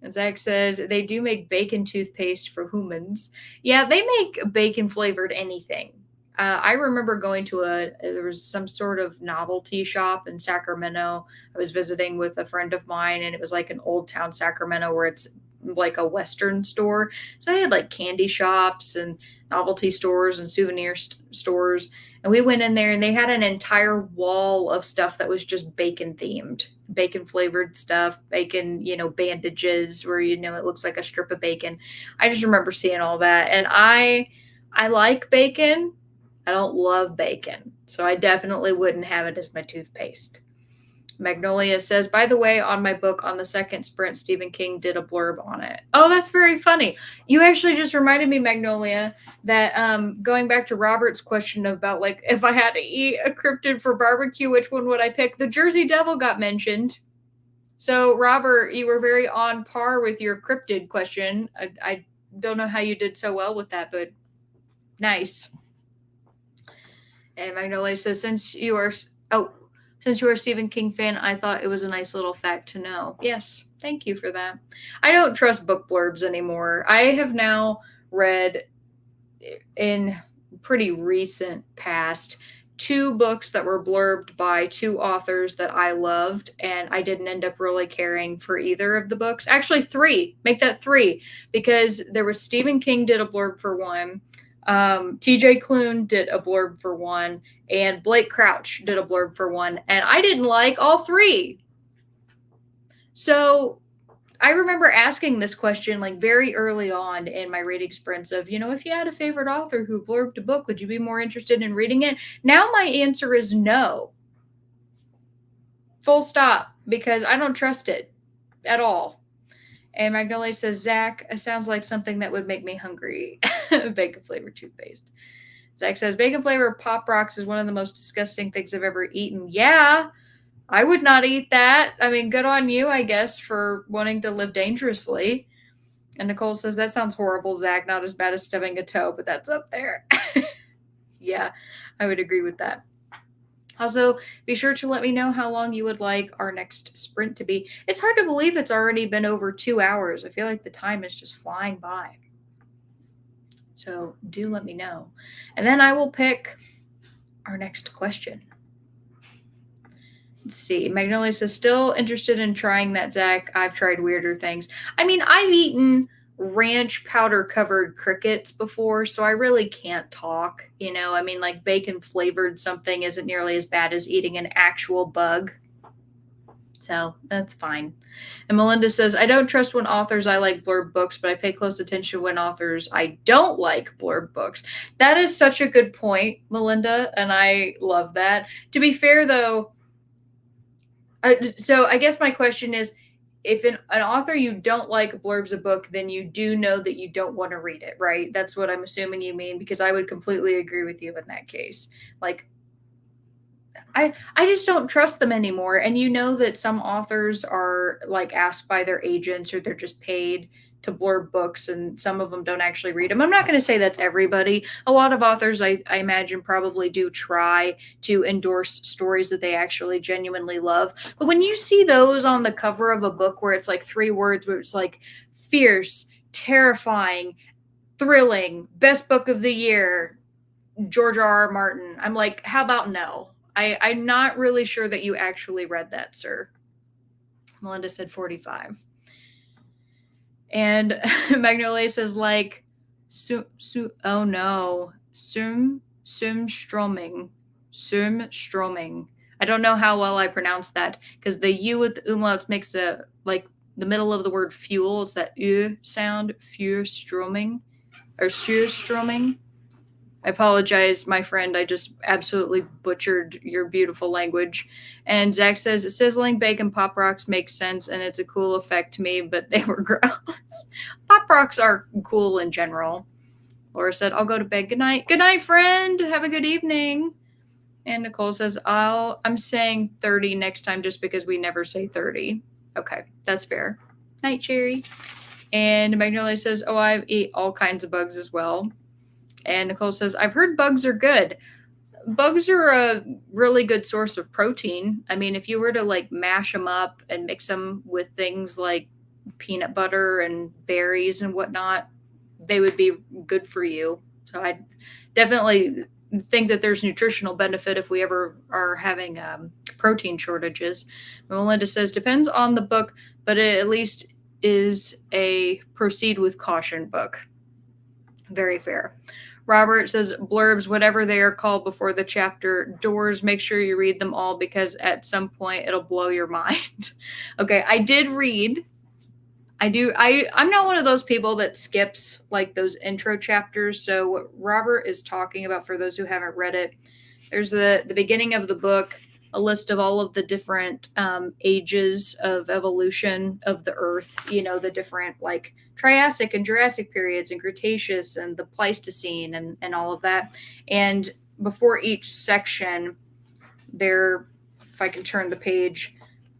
And Zach says, they do make bacon toothpaste for humans. Yeah, they make bacon-flavored anything. I remember going to there was some sort of novelty shop in Sacramento. I was visiting with a friend of mine, and it was like an old town Sacramento where it's like a Western store. So I had like candy shops and novelty stores and souvenir stores. And we went in there and they had an entire wall of stuff that was just bacon themed, bacon flavored stuff, bacon, you know, bandages where, you know, it looks like a strip of bacon. I just remember seeing all that. And I like bacon. I don't love bacon. So I definitely wouldn't have it as my toothpaste. Magnolia says, by the way, on my book, on the second sprint, Stephen King did a blurb on it. Oh, that's very funny. You actually just reminded me, Magnolia, that going back to Robert's question about like, if I had to eat a cryptid for barbecue, which one would I pick? The Jersey Devil got mentioned. So, Robert, you were very on par with your cryptid question. I don't know how you did so well with that, but nice. And Magnolia says, since you are a Stephen King fan, I thought it was a nice little fact to know. Yes, thank you for that. I don't trust book blurbs anymore. I have now read in pretty recent past 2 books that were blurbed by 2 authors that I loved, and I didn't end up really caring for either of the books. Actually, 3. Make that 3, because there was Stephen King did a blurb for one. TJ Klune did a blurb for one, and Blake Crouch did a blurb for one, and I didn't like all 3. So I remember asking this question like very early on in my reading sprints of, you know, if you had a favorite author who blurbed a book, would you be more interested in reading it? Now my answer is no. Full stop, because I don't trust it at all. And Magnolia says, Zach, it sounds like something that would make me hungry. Bacon flavored toothpaste. Zach says, bacon flavored Pop Rocks is one of the most disgusting things I've ever eaten. Yeah, I would not eat that. I mean, good on you, I guess, for wanting to live dangerously. And Nicole says, that sounds horrible, Zach. Not as bad as stubbing a toe, but that's up there. Yeah, I would agree with that. Also, be sure to let me know how long you would like our next sprint to be. It's hard to believe it's already been over 2 hours. I feel like the time is just flying by. So do let me know. And then I will pick our next question. Let's see. Magnolia says, still interested in trying that, Zach. I've tried weirder things. I mean, I've eaten ranch powder covered crickets before, so I really can't talk. I mean, like bacon flavored something isn't nearly as bad as eating an actual bug. So that's fine. And Melinda says, I don't trust when authors I like blurb books, but I pay close attention when authors I don't like blurb books. That is such a good point, Melinda, and I love that. To be fair, though, so I guess my question is, if an author you don't like blurbs a book, then you do know that you don't want to read it, right? That's what I'm assuming you mean, because I would completely agree with you in that case. Like, I just don't trust them anymore. And that some authors are like asked by their agents or they're just paid to blurb books, and some of them don't actually read them. I'm not going to say that's everybody. A lot of authors, I imagine, probably do try to endorse stories that they actually genuinely love. But when you see those on the cover of a book where it's like 3 words, where it's like fierce, terrifying, thrilling, best book of the year, George R.R. Martin, I'm like, how about no? I'm not really sure that you actually read that, sir. Melinda said 45. And Magnolia says, like, oh no, Sumstroming. I don't know how well I pronounced that, because the U with the umlauts makes the middle of the word fuel. It's that U sound, Fürstroming, or Surstroming. I apologize, my friend. I just absolutely butchered your beautiful language. And Zach says, sizzling bacon Pop Rocks makes sense, and it's a cool effect to me, but they were gross. Pop Rocks are cool in general. Laura said, I'll go to bed. Good night. Good night, friend. Have a good evening. And Nicole says, I'm saying 30 next time just because we never say 30. Okay, that's fair. Night, Cherry. And Magnolia says, I eat all kinds of bugs as well. And Nicole says, I've heard bugs are good. Bugs are a really good source of protein. I mean, if you were to like mash them up and mix them with things like peanut butter and berries and whatnot, they would be good for you. So I definitely think that there's nutritional benefit if we ever are having protein shortages. Melinda says, depends on the book, but it at least is a proceed with caution book. Very fair. Robert says, blurbs, whatever they are called before the chapter doors, make sure you read them all, because at some point it'll blow your mind. Okay, I did read. I'm not one of those people that skips like those intro chapters. So what Robert is talking about, for those who haven't read it, there's the beginning of the book, a list of all of the different ages of evolution of the Earth, the different like Triassic and Jurassic periods and Cretaceous and the Pleistocene and all of that. And before each section, there, if I can turn the page,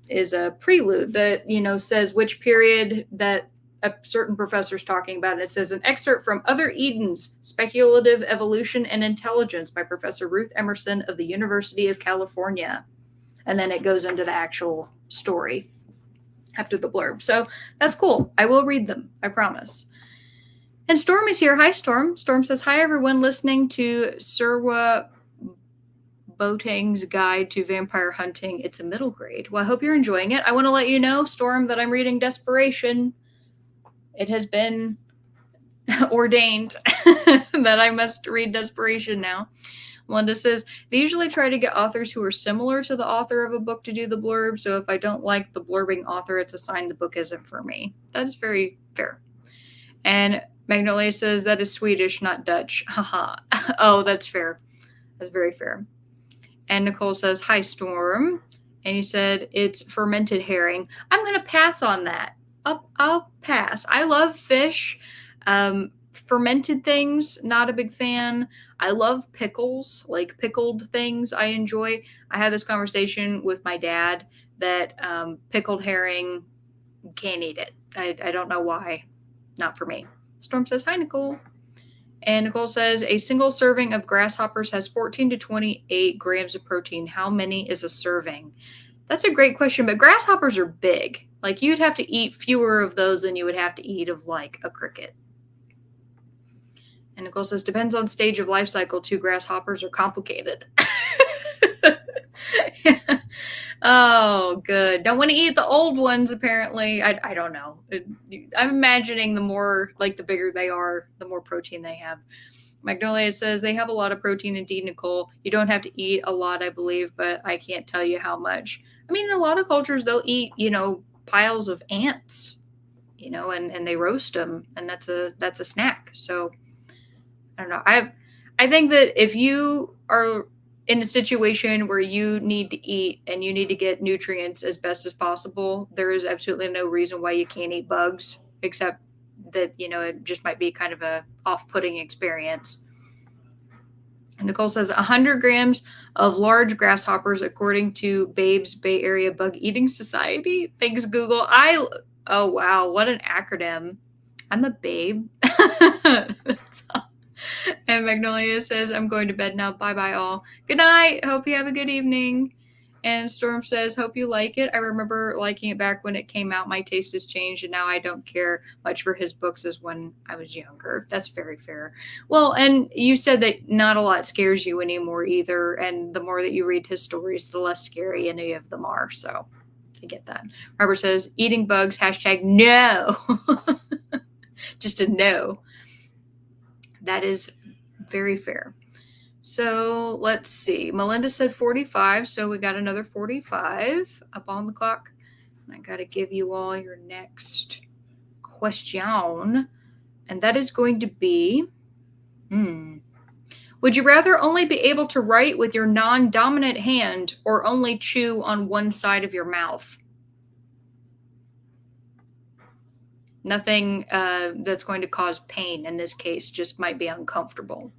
is a prelude that, says which period that a certain professor is talking about. It says, an excerpt from Other Edens, Speculative Evolution and Intelligence by Professor Ruth Emerson of the University of California. And then it goes into the actual story after the blurb. So that's cool. I will read them, I promise. And Storm is here. Hi, Storm. Storm says, hi, everyone listening to Surwa Boateng's Guide to Vampire Hunting. It's a middle grade. Well, I hope you're enjoying it. I want to let you know, Storm, that I'm reading Desperation. It has been ordained that I must read Desperation now. Melinda says, they usually try to get authors who are similar to the author of a book to do the blurb. So if I don't like the blurbing author, it's a sign the book isn't for me. That's very fair. And Magnolia says, that is Swedish, not Dutch. Haha. Oh, that's fair. That's very fair. And Nicole says, hi, Storm. And you said, it's fermented herring. I'm going to pass on that. I'll pass. I love fish. Fermented things, not a big fan. I love pickles, like pickled things I enjoy. I had this conversation with my dad that pickled herring, can't eat it. I don't know why. Not for me. Storm says, hi, Nicole. And Nicole says, a single serving of grasshoppers has 14 to 28 grams of protein. How many is a serving? That's a great question, but grasshoppers are big. Like you'd have to eat fewer of those than you would have to eat of like a cricket. And Nicole says, depends on stage of life cycle. 2 grasshoppers are complicated. Oh, good. Don't want to eat the old ones, apparently. I don't know. I'm imagining the more, like, the bigger they are, the more protein they have. Magnolia says they have a lot of protein indeed, Nicole. You don't have to eat a lot, I believe, but I can't tell you how much. I mean, in a lot of cultures, they'll eat, piles of ants, and they roast them, and that's a snack. So I don't know. I think that if you are in a situation where you need to eat and you need to get nutrients as best as possible, there is absolutely no reason why you can't eat bugs, except that, it just might be kind of a off-putting experience. And Nicole says 100 grams of large grasshoppers, according to Babe's Bay Area Bug Eating Society. Thanks, Google. Oh, wow. What an acronym. I'm a babe. And Magnolia says, I'm going to bed now. Bye bye, all. Good night. Hope you have a good evening. And Storm says, hope you like it. I remember liking it back when it came out. My taste has changed, and now I don't care much for his books as when I was younger. That's very fair. Well, and you said that not a lot scares you anymore either. And the more that you read his stories, the less scary any of them are. So I get that. Robert says, eating bugs, hashtag no. Just a no. That is very fair. So let's see. Melinda said 45, so we got another 45 up on the clock. I got to give you all your next question, and that is going to be, would you rather only be able to write with your non-dominant hand or only chew on one side of your mouth? Nothing that's going to cause pain in this case, just might be uncomfortable.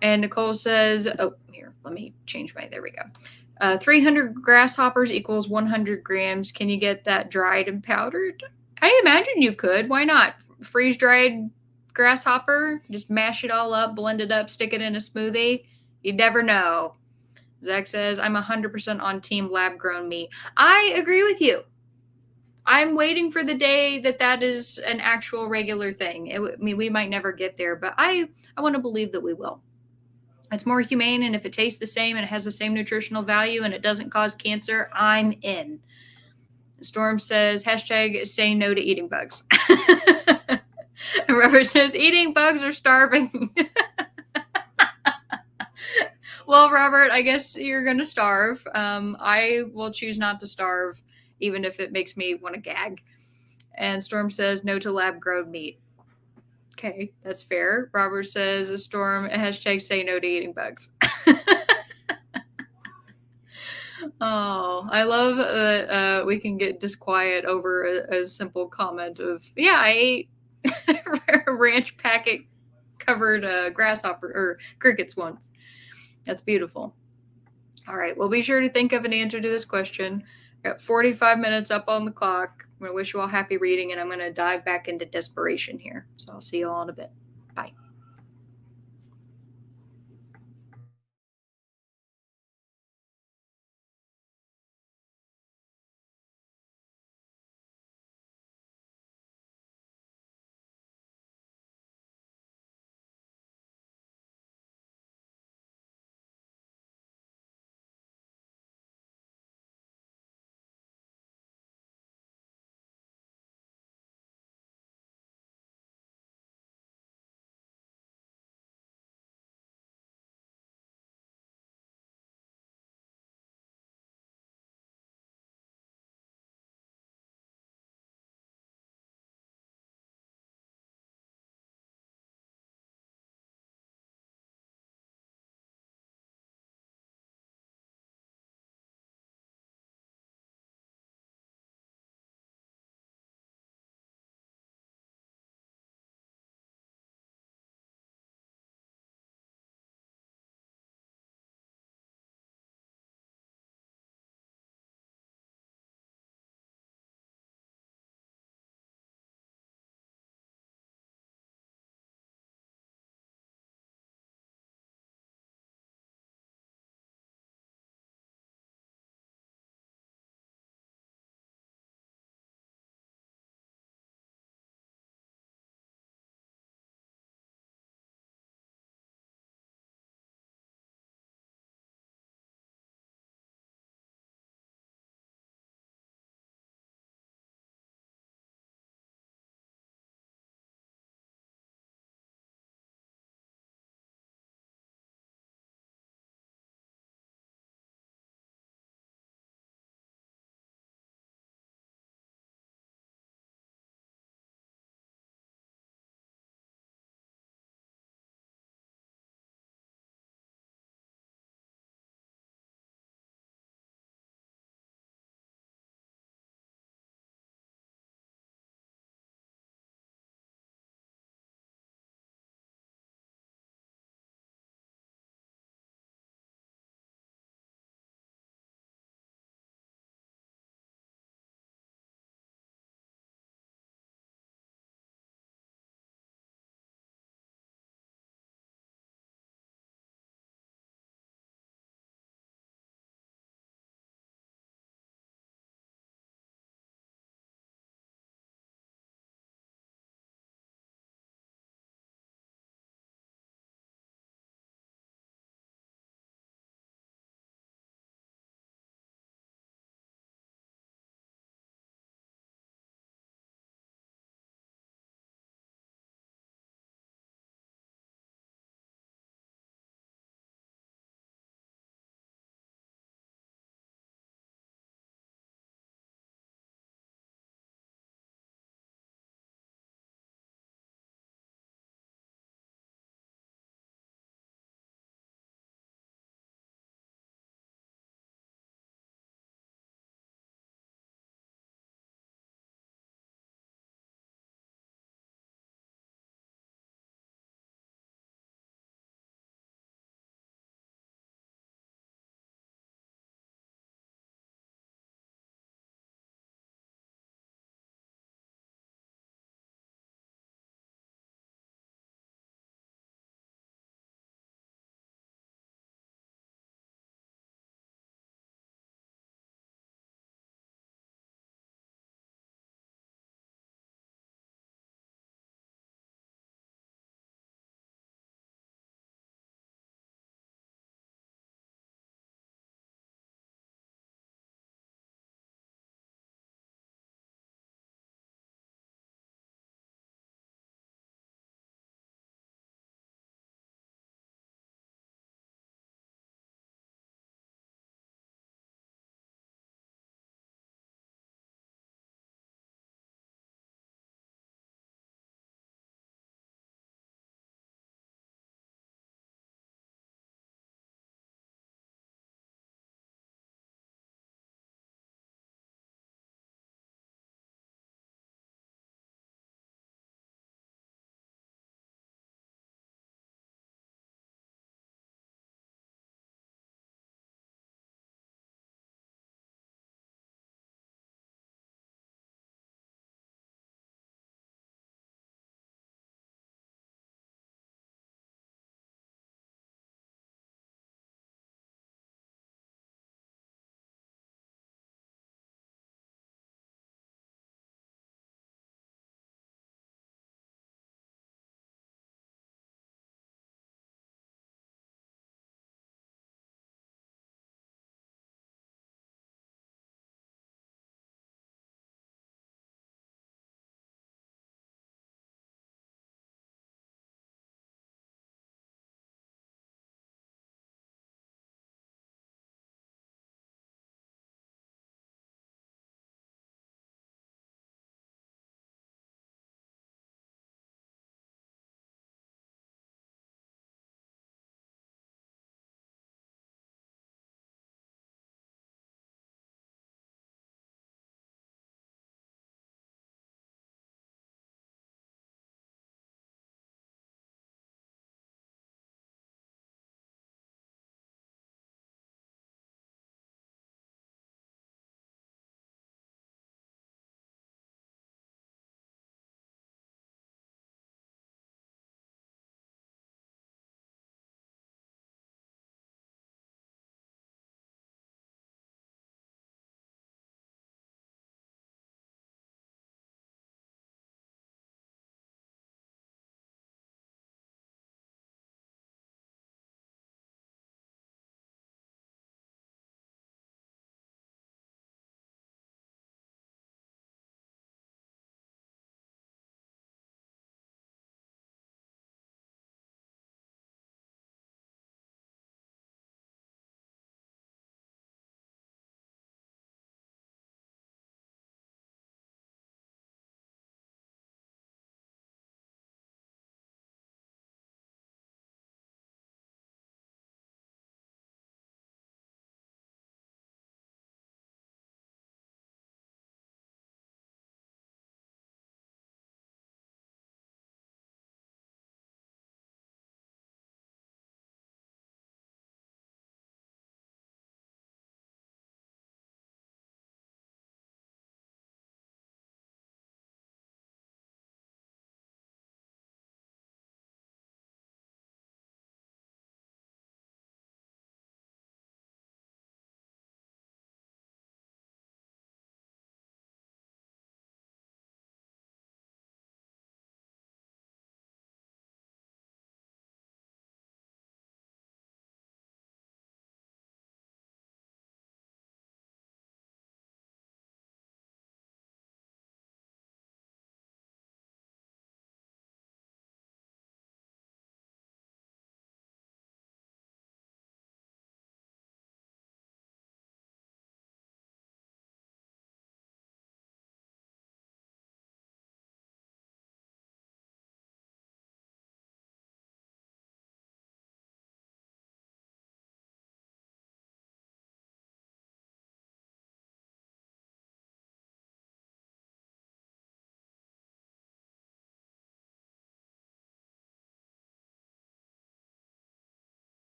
And Nicole says, oh, here, let me change there we go. 300 grasshoppers equals 100 grams. Can you get that dried and powdered? I imagine you could. Why not? Freeze-dried grasshopper, just mash it all up, blend it up, stick it in a smoothie. You never know. Zach says, I'm 100% on team lab-grown meat. I agree with you. I'm waiting for the day that is an actual regular thing. I mean, we might never get there, but I want to believe that we will. It's more humane, and if it tastes the same and it has the same nutritional value and it doesn't cause cancer, I'm in. Storm says, hashtag say no to eating bugs. And Robert says, eating bugs or starving. Well, Robert, I guess you're going to starve. I will choose not to starve, even if it makes me want to gag. And Storm says, no to lab-grown meat. Okay, that's fair. Robert says, Storm, hashtag say no to eating bugs. Oh, I love that we can get disquiet over a simple comment of, yeah, I ate ranch packet covered grasshopper or crickets once. That's beautiful. All right, well, be sure to think of an answer to this question. I got 45 minutes up on the clock. I'm going to wish you all happy reading, and I'm going to dive back into desperation here. So I'll see you all in a bit. Bye.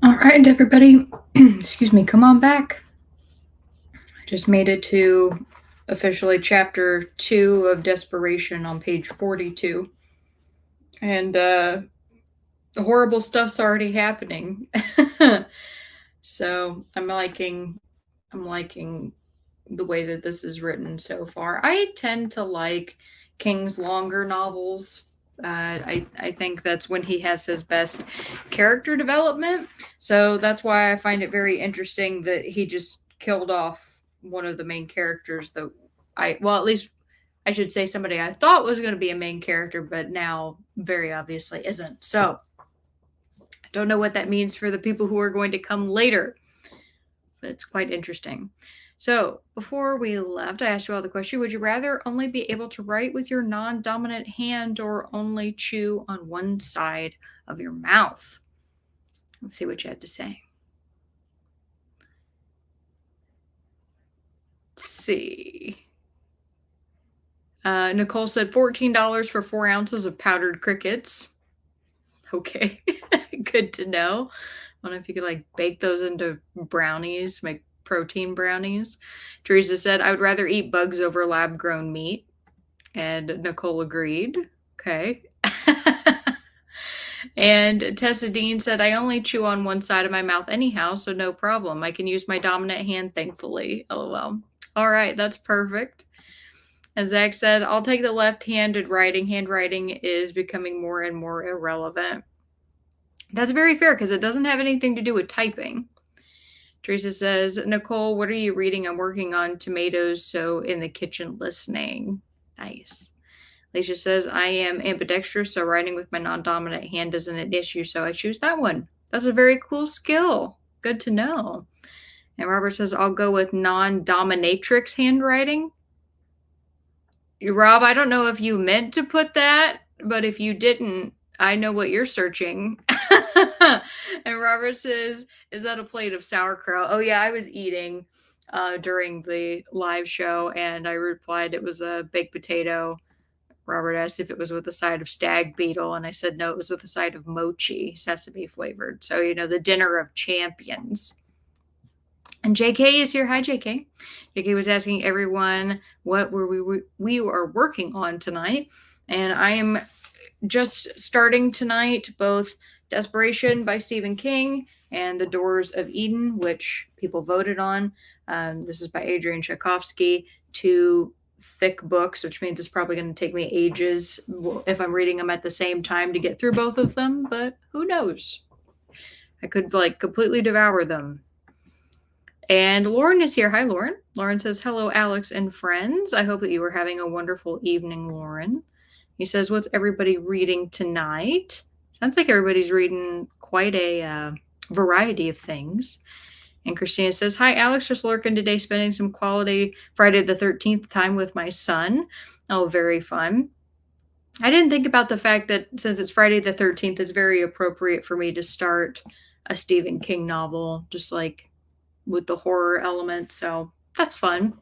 All right, everybody. Excuse me. Come on back. I just made it to officially chapter 2 of Desperation on page 42. And horrible stuff's already happening. So I'm liking the way that this is written so far. I tend to like King's longer novels. I think that's when he has his best character development. So that's why I find it very interesting that he just killed off one of the main characters that at least I should say somebody I thought was going to be a main character, but now very obviously isn't. So I don't know what that means for the people who are going to come later, but it's quite interesting. So before we left, I asked you all the question: would you rather only be able to write with your non-dominant hand or only chew on one side of your mouth? Let's see what you had to say. Let's see. Nicole said $14 for 4 ounces of powdered crickets. Okay, good to know. I don't know if you could like bake those into brownies, make protein brownies. Teresa said, I would rather eat bugs over lab grown meat. And Nicole agreed. Okay. And Tessa Dean said, I only chew on one side of my mouth anyhow, so no problem. I can use my dominant hand, thankfully. LOL. All right, that's perfect. As Zach said, I'll take the left-handed writing. Handwriting is becoming more and more irrelevant. That's very fair because it doesn't have anything to do with typing. Teresa says, Nicole, what are you reading? I'm working on Tomatoes, so in the kitchen listening. Nice. Alicia says, I am ambidextrous, so writing with my non-dominant hand isn't an issue, so I choose that one. That's a very cool skill. Good to know. And Robert says, I'll go with non-dominatrix handwriting. Rob, I don't know if you meant to put that, but if you didn't, I know what you're searching. And Robert says, is that a plate of sauerkraut? Oh, yeah, I was eating during the live show, and I replied it was a baked potato. Robert asked if it was with a side of stag beetle, and I said no, it was with a side of mochi, sesame flavored. So, the dinner of champions. And JK is here. Hi, JK. JK was asking everyone what we are working on tonight. And I am just starting tonight both Desperation by Stephen King and The Doors of Eden, which people voted on. This is by Adrian Tchaikovsky. 2 thick books, which means it's probably going to take me ages if I'm reading them at the same time to get through both of them, but who knows? I could completely devour them. And Lauren is here. Hi, Lauren. Lauren says, hello, Alex and friends. I hope that you are having a wonderful evening, Lauren. He says, what's everybody reading tonight? Sounds like everybody's reading quite a variety of things. And Christina says, hi, Alex, just lurking today, spending some quality Friday the 13th time with my son. Oh, very fun. I didn't think about the fact that since it's Friday the 13th, it's very appropriate for me to start a Stephen King novel, just like with the horror element. So that's fun.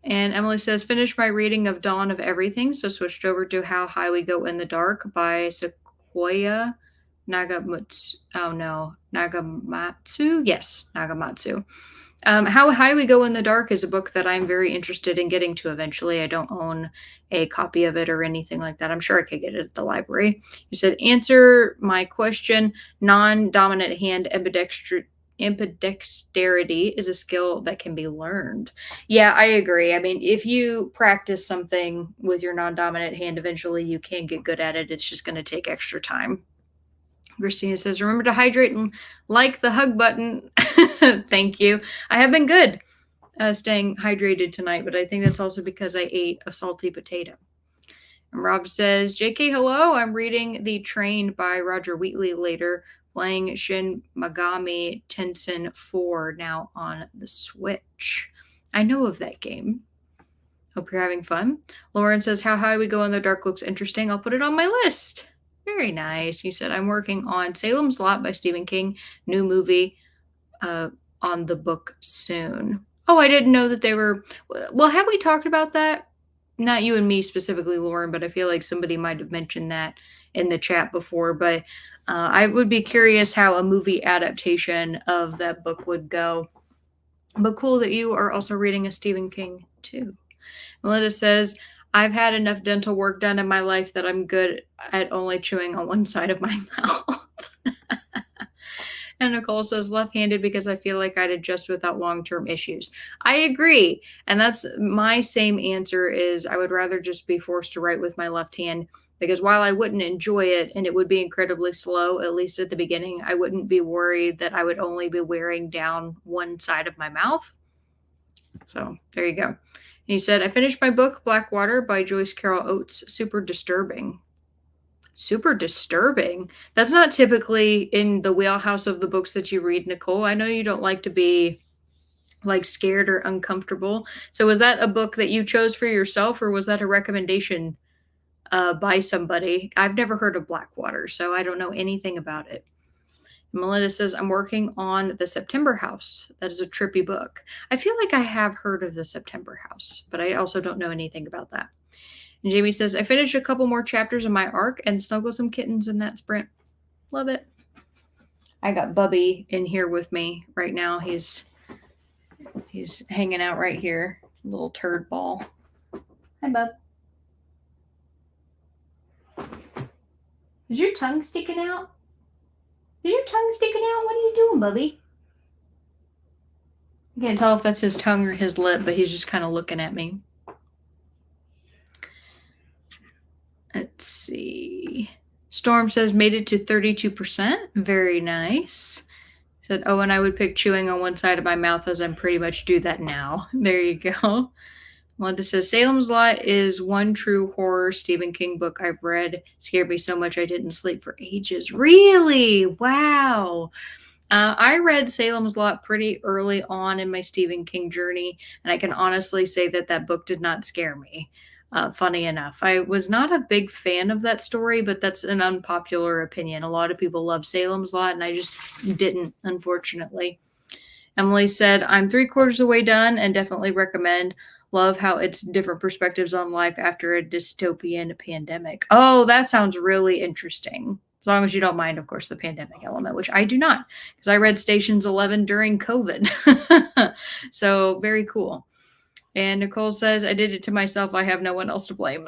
And Emily says, finished my reading of Dawn of Everything, so switched over to How High We Go in the Dark by Sequoia Nagamatsu. Oh no, Nagamatsu? Yes, Nagamatsu. How High We Go in the Dark is a book that I'm very interested in getting to eventually. I don't own a copy of it or anything like that. I'm sure I could get it at the library. You said, answer my question. Non-dominant hand ambidexterity is a skill that can be learned. Yeah, I agree. I mean, if you practice something with your non-dominant hand, eventually you can get good at it. It's just going to take extra time. Christina says, remember to hydrate and like the hug button. Thank you. I have been good staying hydrated tonight, but I think that's also because I ate a salty potato. And Rob says, JK, hello. I'm reading The Train by Roger Wheatley later, playing Shin Megami Tensei 4 now on the Switch. I know of that game. Hope you're having fun. Lauren says, How High We Go in the Dark looks interesting. I'll put it on my list. Very nice. He said, I'm working on Salem's Lot by Stephen King. New movie on the book soon. Oh, I didn't know that they were... Well, have we talked about that? not you and me specifically, Lauren, but I feel like somebody might have mentioned that in the chat before. But I would be curious how a movie adaptation of that book would go. But cool that you are also reading a Stephen King too. Melinda says, I've had enough dental work done in my life that I'm good at only chewing on one side of my mouth. And Nicole says, left-handed because I feel like I'd adjust without long-term issues. I agree. And that's my same answer is I would rather just be forced to write with my left hand because while I wouldn't enjoy it and it would be incredibly slow, at least at the beginning, I wouldn't be worried that I would only be wearing down one side of my mouth. So there you go. And he said, I finished my book, Blackwater by Joyce Carol Oates. Super disturbing. Super disturbing. That's not typically in the wheelhouse of the books that you read, Nicole. I know you don't like to be like scared or uncomfortable. So was that a book that you chose for yourself or was that a recommendation by somebody? I've never heard of Blackwater, so I don't know anything about it. Melinda says, I'm working on The September House. That is a trippy book. I feel like I have heard of The September House, but I also don't know anything about that. And Jamie says, I finished a couple more chapters of my arc and snuggled some kittens in that sprint. Love it. I got Bubby in here with me right now. He's hanging out right here. Little turd ball. Hi, Bub. Is your tongue sticking out? Is your tongue sticking out? What are you doing, Bubby? I can't tell if that's his tongue or his lip, but he's just kind of looking at me. Let's see. Storm says, made it to 32%. Very nice. Said, oh, and I would pick chewing on one side of my mouth as I'm pretty much do that now. There you go. Melinda says, Salem's Lot is one true horror Stephen King book I've read. Scared me so much I didn't sleep for ages. Really? Wow. I read Salem's Lot pretty early on in my Stephen King journey, and I can honestly say that that book did not scare me. Funny enough, I was not a big fan of that story, but that's an unpopular opinion. A lot of people love Salem's Lot, and I just didn't, unfortunately. Emily said, I'm 3/4 of the way done and definitely recommend. Love how it's different perspectives on life after a dystopian pandemic. Oh, that sounds really interesting. As long as you don't mind, of course, the pandemic element, which I do not, because I read Stations 11 during COVID. So very cool. And Nicole says, I did it to myself. I have no one else to blame.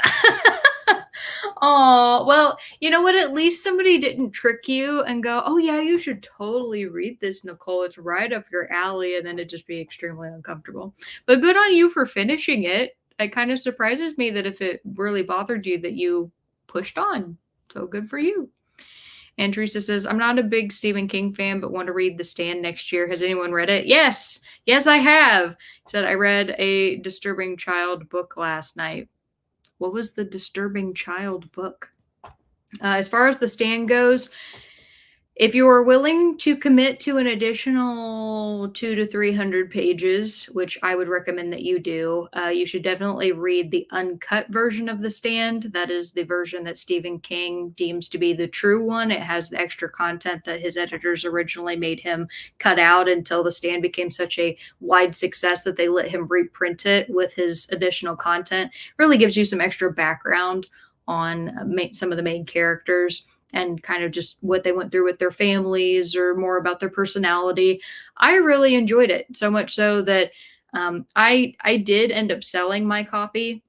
Oh, well, you know what? At least somebody didn't trick you and go, oh, yeah, you should totally read this, Nicole. It's right up your alley. And then it'd just be extremely uncomfortable. But good on you for finishing it. It kind of surprises me that if it really bothered you that you pushed on. So good for you. And Teresa says, I'm not a big Stephen King fan, but want to read The Stand next year. Has anyone read it? Yes. Yes, I have. Said, I read a Disturbing Child book last night. What was the Disturbing Child book? As far as The Stand goes, if you are willing to commit to an additional 200 to 300 pages, which I would recommend that you do, you should definitely read the uncut version of The Stand. That is the version that Stephen King deems to be the true one. It has the extra content that his editors originally made him cut out until The Stand became such a wide success that they let him reprint it with his additional content. Really gives you some extra background on some of the main characters and kind of just what they went through with their families or more about their personality. I really enjoyed it, so much so that I did end up selling my copy.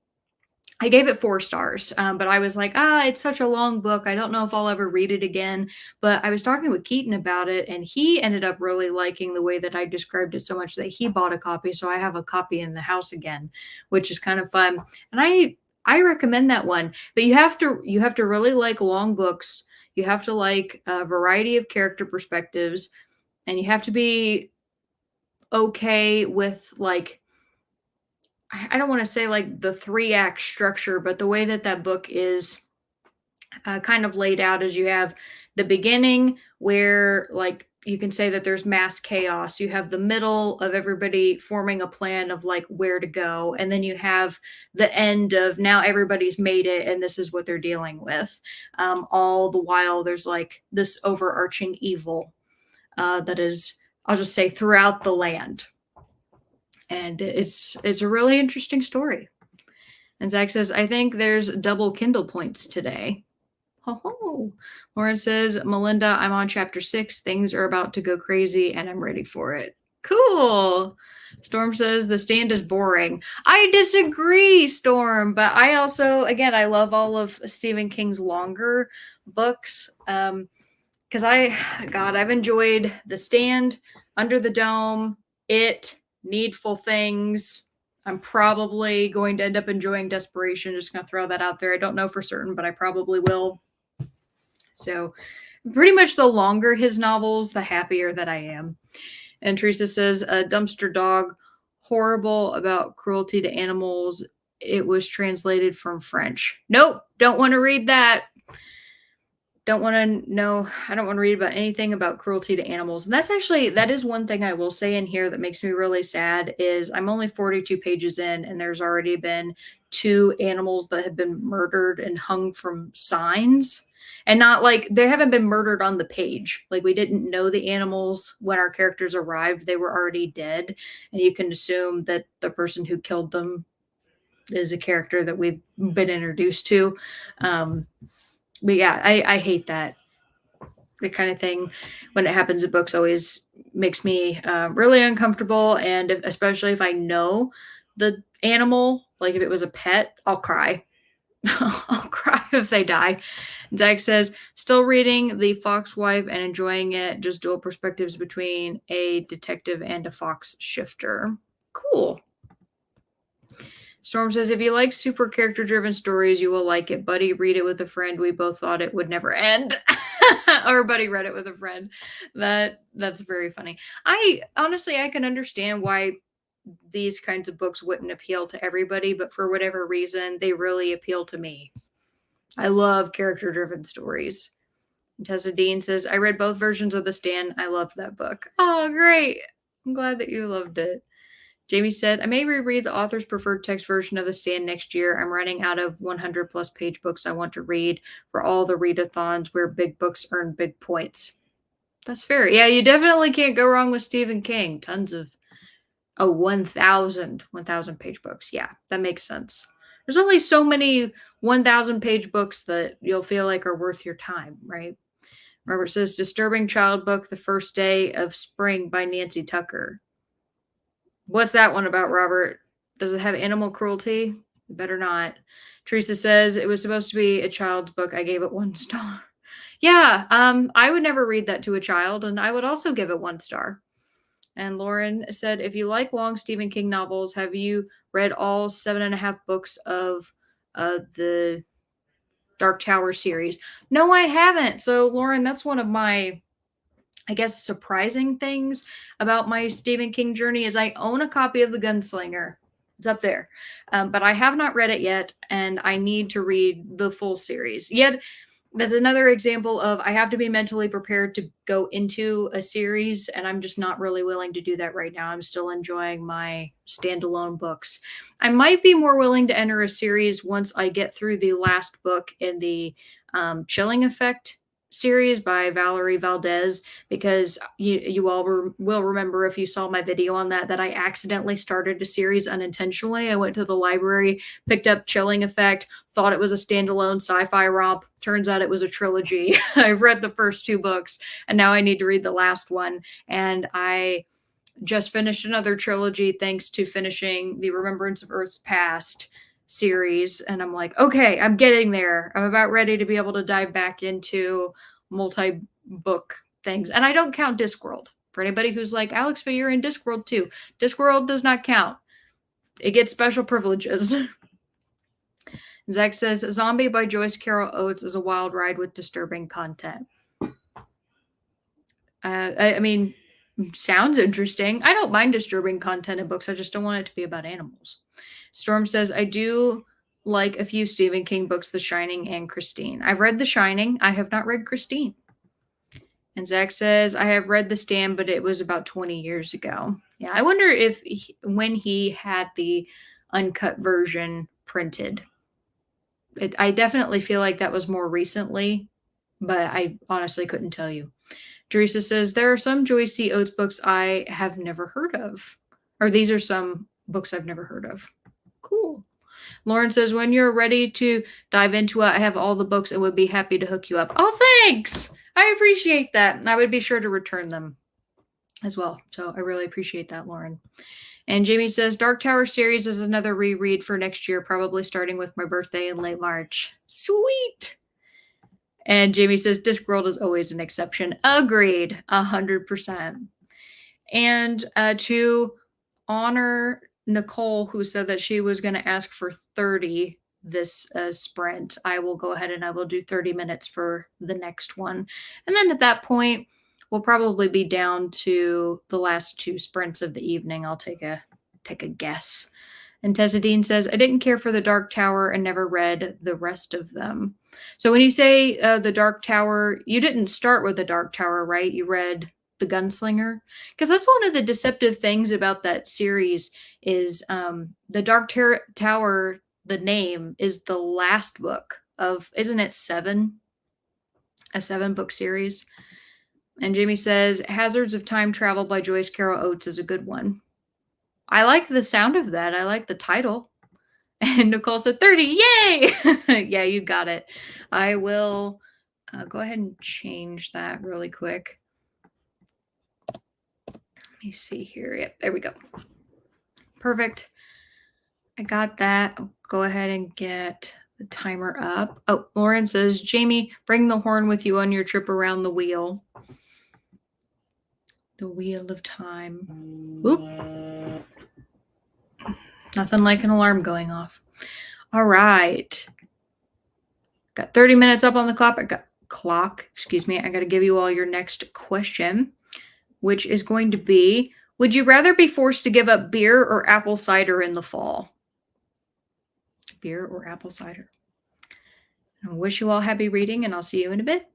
I gave it 4 stars, but I was like, it's such a long book. I don't know if I'll ever read it again. But I was talking with Keaton about it, and he ended up really liking the way that I described it so much that he bought a copy. So I have a copy in the house again, which is kind of fun. And I recommend that one. But you have to really like long books. You have to like a variety of character perspectives, and you have to be okay with like, I don't want to say like the 3-act structure, but the way that that book is kind of laid out is you have the beginning where like you can say that there's mass chaos. You have the middle of everybody forming a plan of like where to go. And then you have the end of now everybody's made it and this is what they're dealing with. All the while there's like this overarching evil that is, I'll just say, throughout the land. And it's a really interesting story. And Zach says, I think there's double Kindle points today. Ho ho. Lauren says, Melinda, I'm on chapter 6. Things are about to go crazy and I'm ready for it. Cool. Storm says, the stand is boring. I disagree, Storm, but I also, again, I love all of Stephen King's longer books. Because I've enjoyed The Stand, Under the Dome, It, Needful Things. I'm probably going to end up enjoying Desperation. Just going to throw that out there. I don't know for certain, but I probably will. So, pretty much the longer his novels, the happier that I am. And Teresa says, a dumpster dog, horrible about cruelty to animals. It was translated from French. Nope, don't want to read that. Don't want to know. I don't want to read about anything about cruelty to animals. And that is one thing I will say in here that makes me really sad is I'm only 42 pages in and there's already been 2 animals that have been murdered and hung from signs. And not like they haven't been murdered on the page. Like we didn't know the animals when our characters arrived. They were already dead. And you can assume that the person who killed them is a character that we've been introduced to. But yeah, I hate that. The kind of thing when it happens in books always makes me really uncomfortable. And especially if I know the animal, like if it was a pet, I'll cry. I'll cry if they die. Zach says, still reading The Fox Wife and enjoying it. Just dual perspectives between a detective and a fox shifter. Cool. Storm says, if you like super character driven stories, you will like it. Buddy, read it with a friend. We both thought it would never end. Or Buddy read it with a friend. That's very funny. I can understand why these kinds of books wouldn't appeal to everybody, but for whatever reason, they really appeal to me. I love character driven stories. Tessa Dean says, I read both versions of The Stand. I loved that book. Oh, great. I'm glad that you loved it. Jamie said, I may reread the author's preferred text version of The Stand next year. I'm running out of 100 plus page books I want to read for all the readathons where big books earn big points. That's fair. Yeah, you definitely can't go wrong with Stephen King. Tons of 1,000 page books. Yeah, that makes sense. There's only so many 1,000 page books that you'll feel like are worth your time, right? Robert says, disturbing child book, The First Day of Spring by Nancy Tucker. What's that one about, Robert? Does it have animal cruelty? It better not. Teresa says, it was supposed to be a child's book. I gave it 1 star. Yeah, I would never read that to a child, and I would also give it 1 star. And Lauren said, if you like long Stephen King novels, have you read all 7.5 books of the Dark Tower series? No, I haven't. So, Lauren, that's one of my, I guess, surprising things about my Stephen King journey is I own a copy of The Gunslinger. It's up there. But I have not read it yet, and I need to read the full series. Yet, that's another example of I have to be mentally prepared to go into a series, and I'm just not really willing to do that right now. I'm still enjoying my standalone books. I might be more willing to enter a series once I get through the last book in the Chilling Effect series by Valerie Valdez, because you all will remember if you saw my video on that I accidentally started a series unintentionally. I went to the library, picked up Chilling Effect, thought it was a standalone sci-fi romp. Turns out it was a trilogy. I've read the first 2 books and now I need to read the last one. And I just finished another trilogy thanks to finishing the Remembrance of Earth's Past series, and I'm like, okay, I'm getting there. I'm about ready to be able to dive back into multi-book things. And I don't count Discworld. For anybody who's like, Alex, but you're in Discworld too. Discworld does not count. It gets special privileges. Zach says, Zombie by Joyce Carol Oates is a wild ride with disturbing content. I mean, sounds interesting. I don't mind disturbing content in books. I just don't want it to be about animals. Storm says, I do like a few Stephen King books, The Shining and Christine. I've read The Shining. I have not read Christine. And Zach says, I have read The Stand, but it was about 20 years ago. Yeah, I wonder if when he had the uncut version printed. I definitely feel like that was more recently, but I honestly couldn't tell you. Teresa says, there are some Joyce C. Oates books I have never heard of. Or these are some books I've never heard of. Cool. Lauren says, when you're ready to dive into it, I have all the books and would be happy to hook you up. Oh, thanks. I appreciate that. I would be sure to return them as well. So I really appreciate that, Lauren. And Jamie says, Dark Tower series is another reread for next year, probably starting with my birthday in late March. Sweet. And Jamie says, Discworld is always an exception. Agreed. 100%. And to honor Nicole, who said that she was going to ask for 30 this sprint, I will go ahead and I will do 30 minutes for the next one. And then at that point, we'll probably be down to the last 2 sprints of the evening. I'll take a guess. And Tezadine says, I didn't care for the Dark Tower and never read the rest of them. So when you say the Dark Tower, you didn't start with the Dark Tower, right? You read the Gunslinger? Because that's one of the deceptive things about that series is the Dark Tower, the name, is the last book of, isn't it 7? A 7-book series. And Jamie says, Hazards of Time Travel by Joyce Carol Oates is a good one. I like the sound of that. I like the title. And Nicole said 30. Yay! Yeah, you got it. I will go ahead and change that really quick. Let me see here. Yep, there we go. Perfect. I got that. I'll go ahead and get the timer up. Oh, Lauren says, Jamie, bring the horn with you on your trip around the wheel. The wheel of time. Oop. Nothing like an alarm going off. All right. Got 30 minutes up on the clock. I got to give you all your next question, which is going to be, would you rather be forced to give up beer or apple cider in the fall? Beer or apple cider? I wish you all happy reading, and I'll see you in a bit.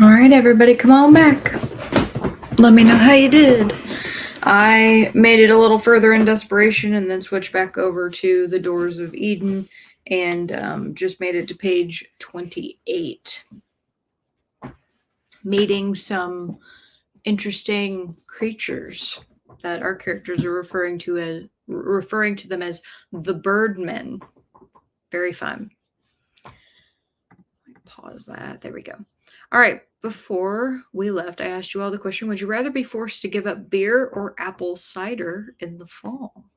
All right, everybody, come on back. Let me know how you did. I made it a little further in Desperation and then switched back over to The Doors of Eden and just made it to page 28. Meeting some interesting creatures that our characters are referring to them as the Birdmen. Very fun. Pause that. There we go. All right. Before we left, I asked you all the question, would you rather be forced to give up beer or apple cider in the fall?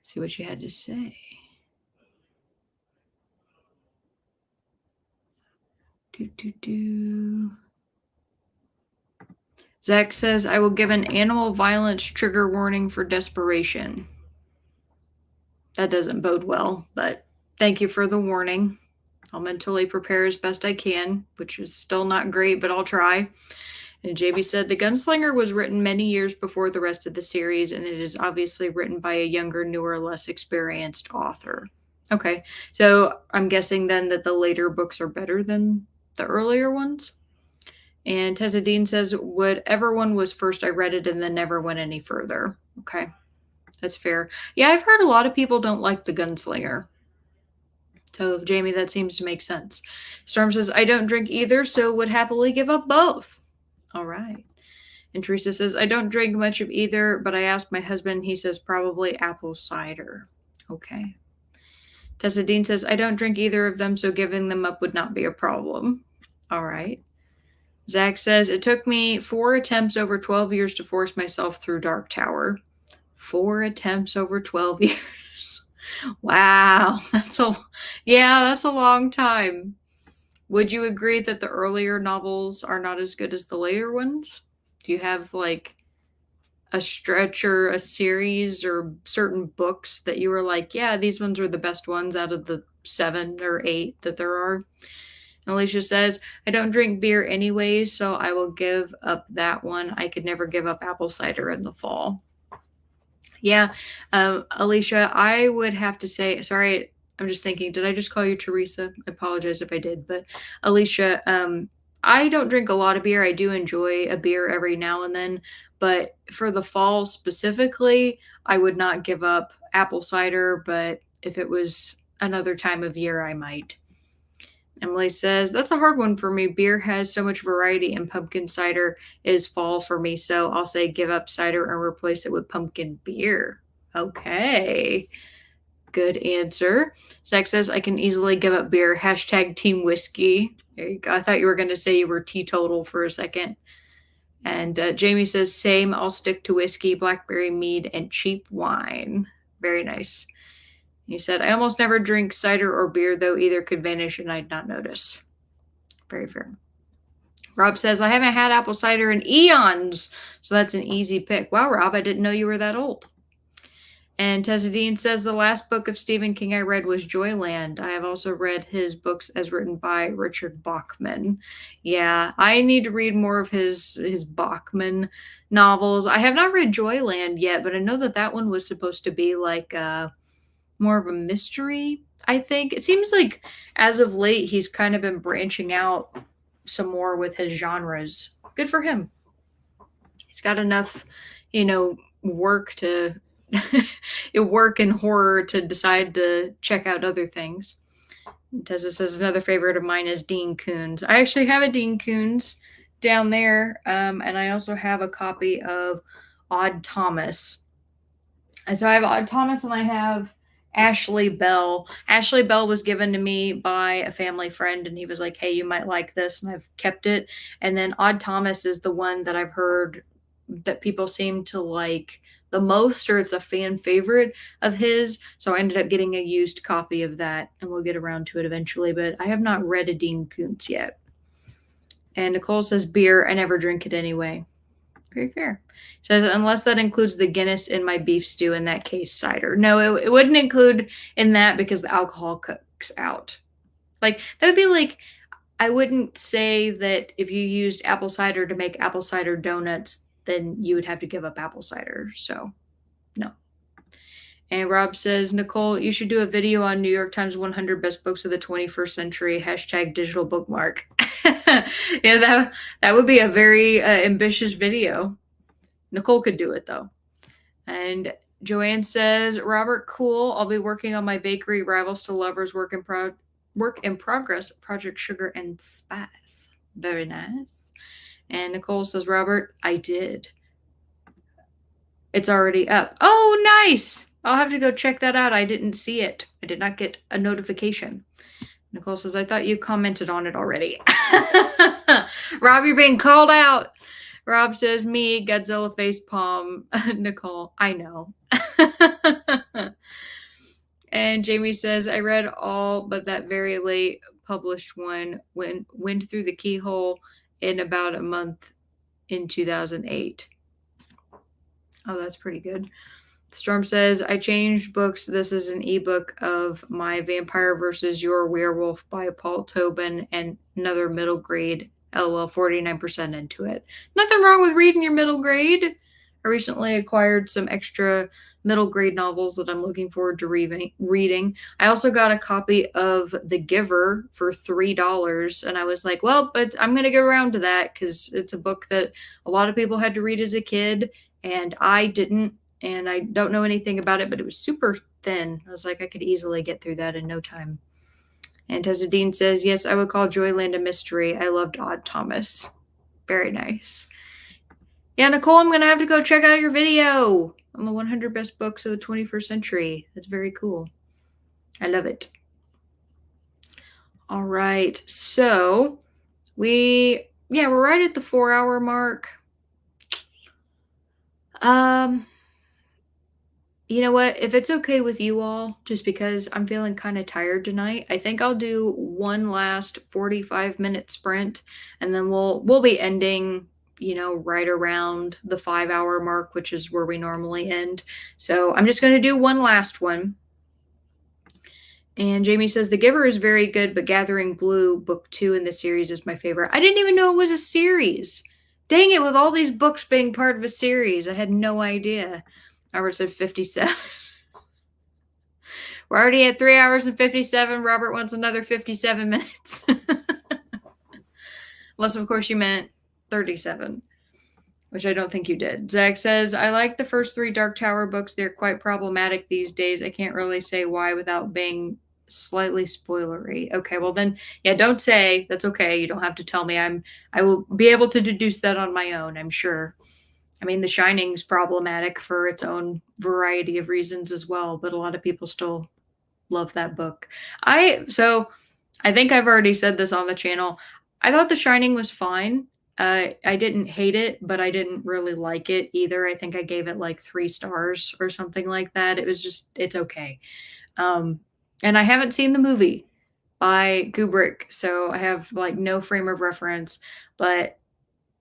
See what you had to say. Zach says, I will give an animal violence trigger warning for Desperation. That doesn't bode well, but thank you for the warning. I'll mentally prepare as best I can, which is still not great, but I'll try. And JB said, The Gunslinger was written many years before the rest of the series, and it is obviously written by a younger, newer, less experienced author. Okay, so I'm guessing then that the later books are better than the earlier ones? And Tessa Dean says, whatever one was first, I read it and then never went any further. Okay, that's fair. Yeah, I've heard a lot of people don't like The Gunslinger. So, Jamie, that seems to make sense. Storm says, I don't drink either, so would happily give up both. All right. And Teresa says, I don't drink much of either, but I asked my husband. He says probably apple cider. Okay. Tessa Dean says, I don't drink either of them, so giving them up would not be a problem. All right. Zach says, it took me 4 attempts over 12 years to force myself through Dark Tower. 4 attempts over 12 years. Wow. That's a long time. Would you agree that the earlier novels are not as good as the later ones? Do you have like a stretch or a series or certain books that you were like, yeah, these ones are the best ones out of the 7 or 8 that there are? And Alicia says, I don't drink beer anyways, so I will give up that one. I could never give up apple cider in the fall. Yeah, Alicia, I would have to say, sorry, I'm just thinking, did I just call you Teresa? I apologize if I did, but Alicia, I don't drink a lot of beer. I do enjoy a beer every now and then, but for the fall specifically, I would not give up apple cider, but if it was another time of year, I might. Emily says, that's a hard one for me. Beer has so much variety, and pumpkin cider is fall for me. So I'll say give up cider and replace it with pumpkin beer. Okay. Good answer. Zach says, I can easily give up beer. Hashtag team whiskey. There you go. I thought you were going to say you were teetotal for a second. And Jamie says, same. I'll stick to whiskey, blackberry mead, and cheap wine. Very nice. He said, I almost never drink cider or beer, though either could vanish and I'd not notice. Very fair. Rob says, I haven't had apple cider in eons, so that's an easy pick. Wow, Rob, I didn't know you were that old. And Tessa Dean says, the last book of Stephen King I read was Joyland. I have also read his books as written by Richard Bachman. Yeah, I need to read more of his Bachman novels. I have not read Joyland yet, but I know that one was supposed to be like more of a mystery, I think. It seems like as of late, he's kind of been branching out some more with his genres. Good for him. He's got enough, work to work in horror to decide to check out other things. Tessa says another favorite of mine is Dean Koontz. I actually have a Dean Koontz down there, and I also have a copy of Odd Thomas. And so I have Odd Thomas and I have Ashley Bell. Ashley Bell was given to me by a family friend, and he was like, hey, you might like this, and I've kept it. And then Odd Thomas is the one that I've heard that people seem to like the most, or it's a fan favorite of his. So I ended up getting a used copy of that, and we'll get around to it eventually, but I have not read a Dean Koontz yet. And Nicole says beer, I never drink it anyway. Very fair. Says, unless that includes the Guinness in my beef stew, in that case, cider. No, it wouldn't include in that because the alcohol cooks out. Like, that would be like, I wouldn't say that if you used apple cider to make apple cider donuts, then you would have to give up apple cider. So, no. And Rob says, Nicole, you should do a video on New York Times 100 best books of the 21st century, #digital bookmark. Yeah, that would be a very ambitious video. Nicole could do it though. And Joanne says, Robert, cool. I'll be working on my bakery Rivals to Lovers work in progress, Project Sugar and Spice. Very nice. And Nicole says, Robert, I did. It's already up. Oh, nice. I'll have to go check that out. I didn't see it. I did not get a notification. Nicole says, I thought you commented on it already. Rob, you're being called out. Rob says, me, Godzilla face palm. Nicole, I know. And Jamie says, I read all but that very late published one, Wind Through the Keyhole, in about a month in 2008. Oh, that's pretty good. Storm says, I changed books. This is an ebook of my Vampire versus Your Werewolf by Paul Tobin and another middle grade. LOL, 49% into it. Nothing wrong with reading your middle grade. I recently acquired some extra middle grade novels that I'm looking forward to reading. I also got a copy of The Giver for $3, and I was like, well, but I'm going to get around to that because it's a book that a lot of people had to read as a kid, and I didn't, and I don't know anything about it, but it was super thin. I was like, I could easily get through that in no time. And Tessa Dean says, yes, I would call Joyland a mystery. I loved Odd Thomas. Very nice. Yeah, Nicole, I'm going to have to go check out your video on the 100 best books of the 21st century. That's very cool. I love it. All right. So we're right at the 4-hour mark. You know what? If it's okay with you all, just because I'm feeling kind of tired tonight, I think I'll do one last 45-minute sprint, and then we'll be ending, right around the 5-hour mark, which is where we normally end. So I'm just going to do one last one. And Jamie says, The Giver is very good, but Gathering Blue, book 2 in the series, is my favorite. I didn't even know it was a series. Dang it, with all these books being part of a series, I had no idea. Robert said 57. We're already at 3 hours and 57. Robert wants another 57 minutes. Unless, of course, you meant 37, which I don't think you did. Zach says, I like the first 3 Dark Tower books. They're quite problematic these days. I can't really say why without being slightly spoilery. Okay, well then, yeah, don't say. That's okay. You don't have to tell me. I will be able to deduce that on my own, I'm sure. I mean, The Shining's problematic for its own variety of reasons as well, but a lot of people still love that book. So I think I've already said this on the channel. I thought The Shining was fine. I didn't hate it, but I didn't really like it either. I think I gave it like 3 stars or something like that. It's okay. And I haven't seen the movie by Kubrick, so I have like no frame of reference, but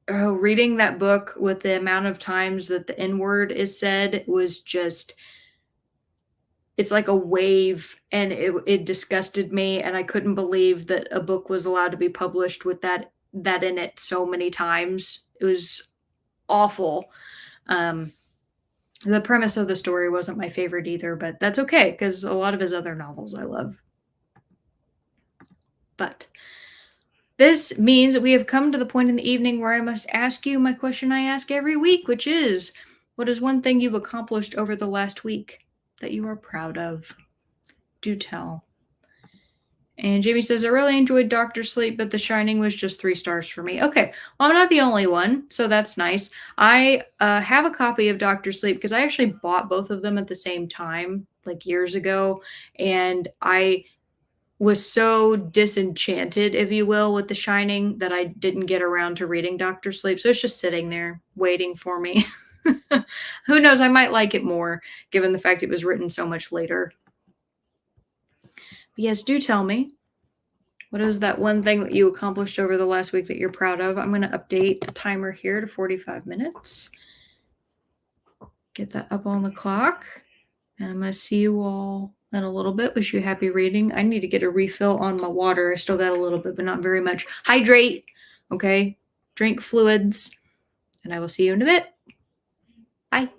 reading that book with the amount of times that the N word is said was just, it's like a wave, and it disgusted me, and I couldn't believe that a book was allowed to be published with that in it so many times. It was awful. The premise of the story wasn't my favorite either, but that's okay because a lot of his other novels I love. But this means that we have come to the point in the evening where I must ask you my question I ask every week, which is, what is one thing you've accomplished over the last week that you are proud of? Do tell. And Jamie says, I really enjoyed Dr. Sleep, but The Shining was just 3 stars for me. Okay, well, I'm not the only one, so that's nice. I have a copy of Dr. Sleep because I actually bought both of them at the same time, like years ago, and I was so disenchanted, if you will, with The Shining that I didn't get around to reading Dr. Sleep. So it's just sitting there waiting for me. Who knows? I might like it more given the fact it was written so much later. But yes, do tell me. What is that one thing that you accomplished over the last week that you're proud of? I'm going to update the timer here to 45 minutes. Get that up on the clock. And I'm going to see you all in a little bit. Wish you happy reading. I need to get a refill on my water. I still got a little bit, but not very much. Hydrate. Okay. Drink fluids. And I will see you in a bit. Bye.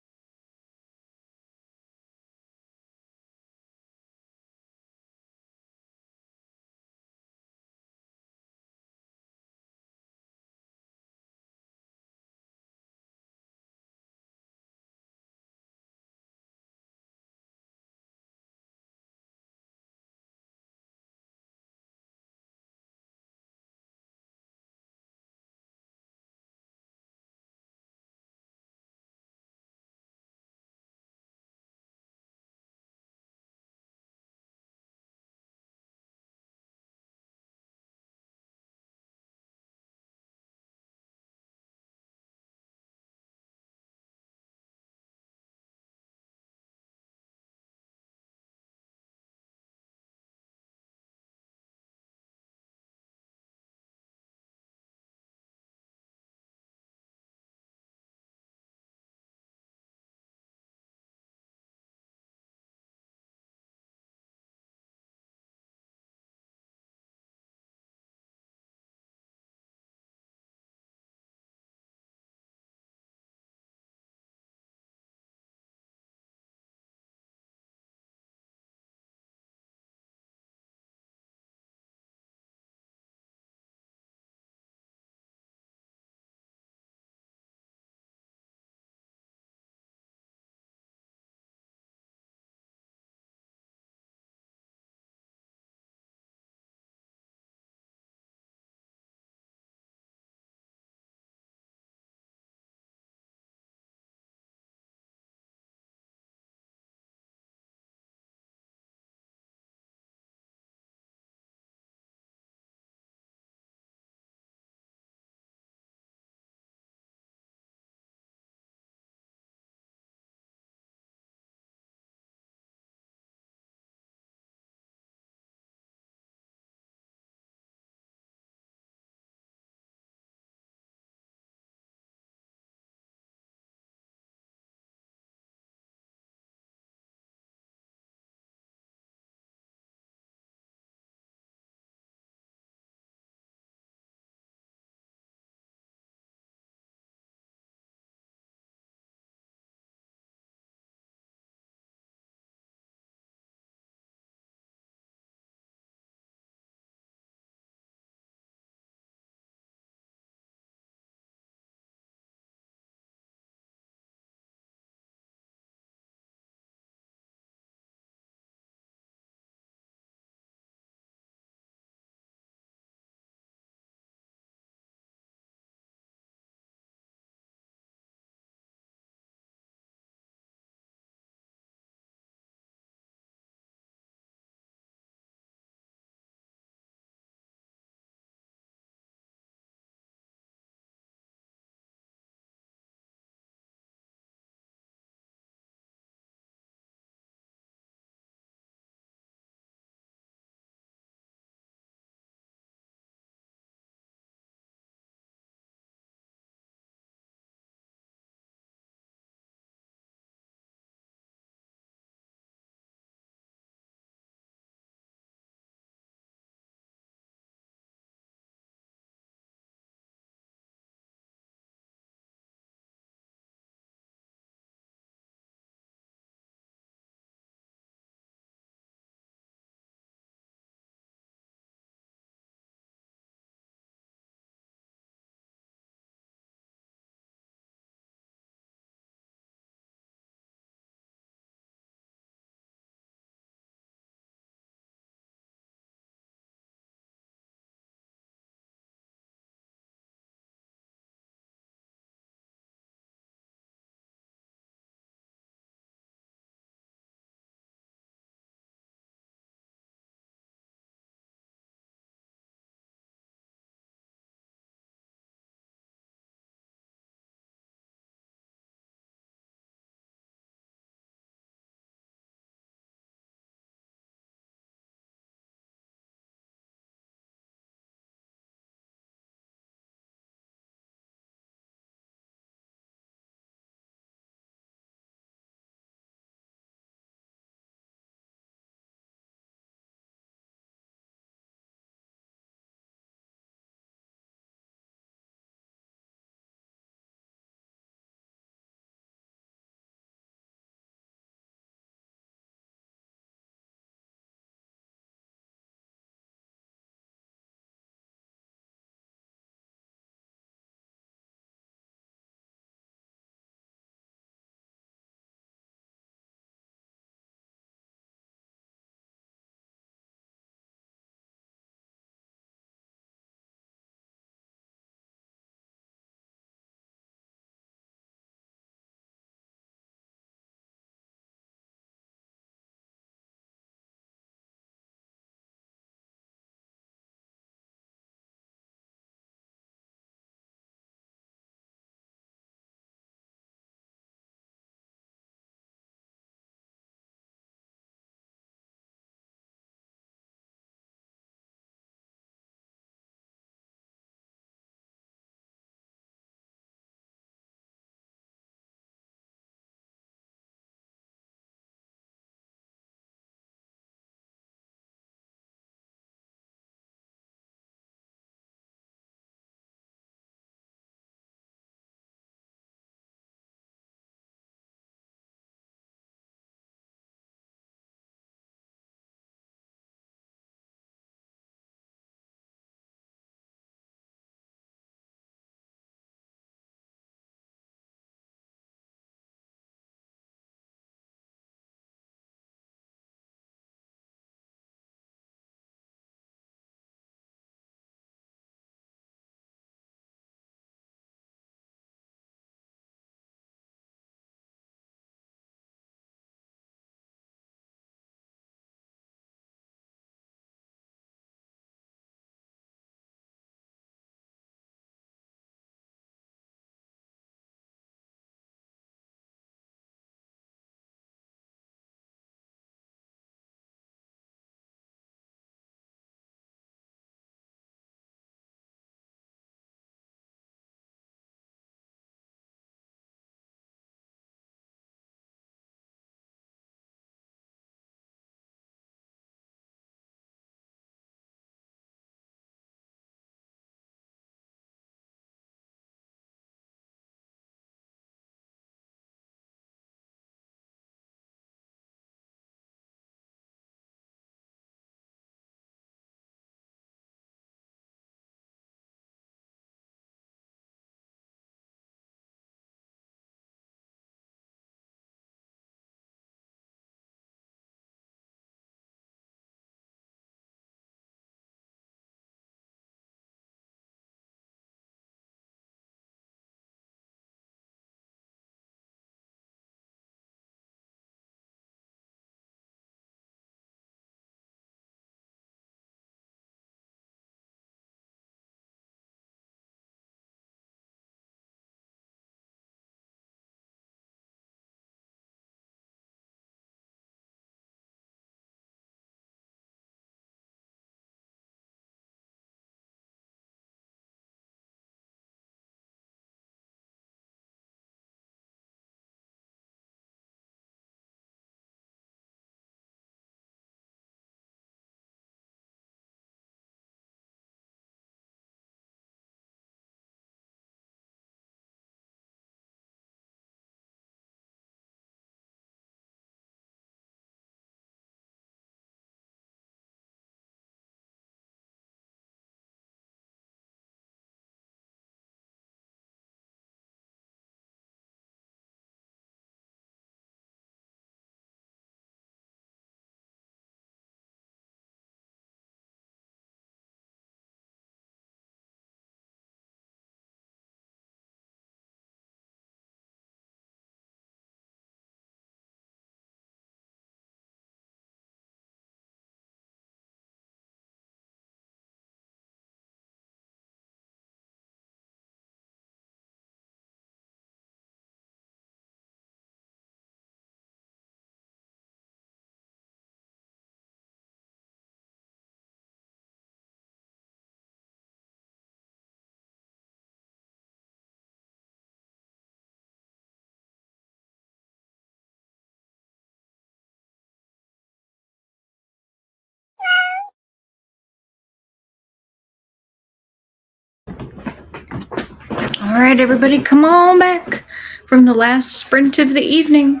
All right, everybody, come on back from the last sprint of the evening.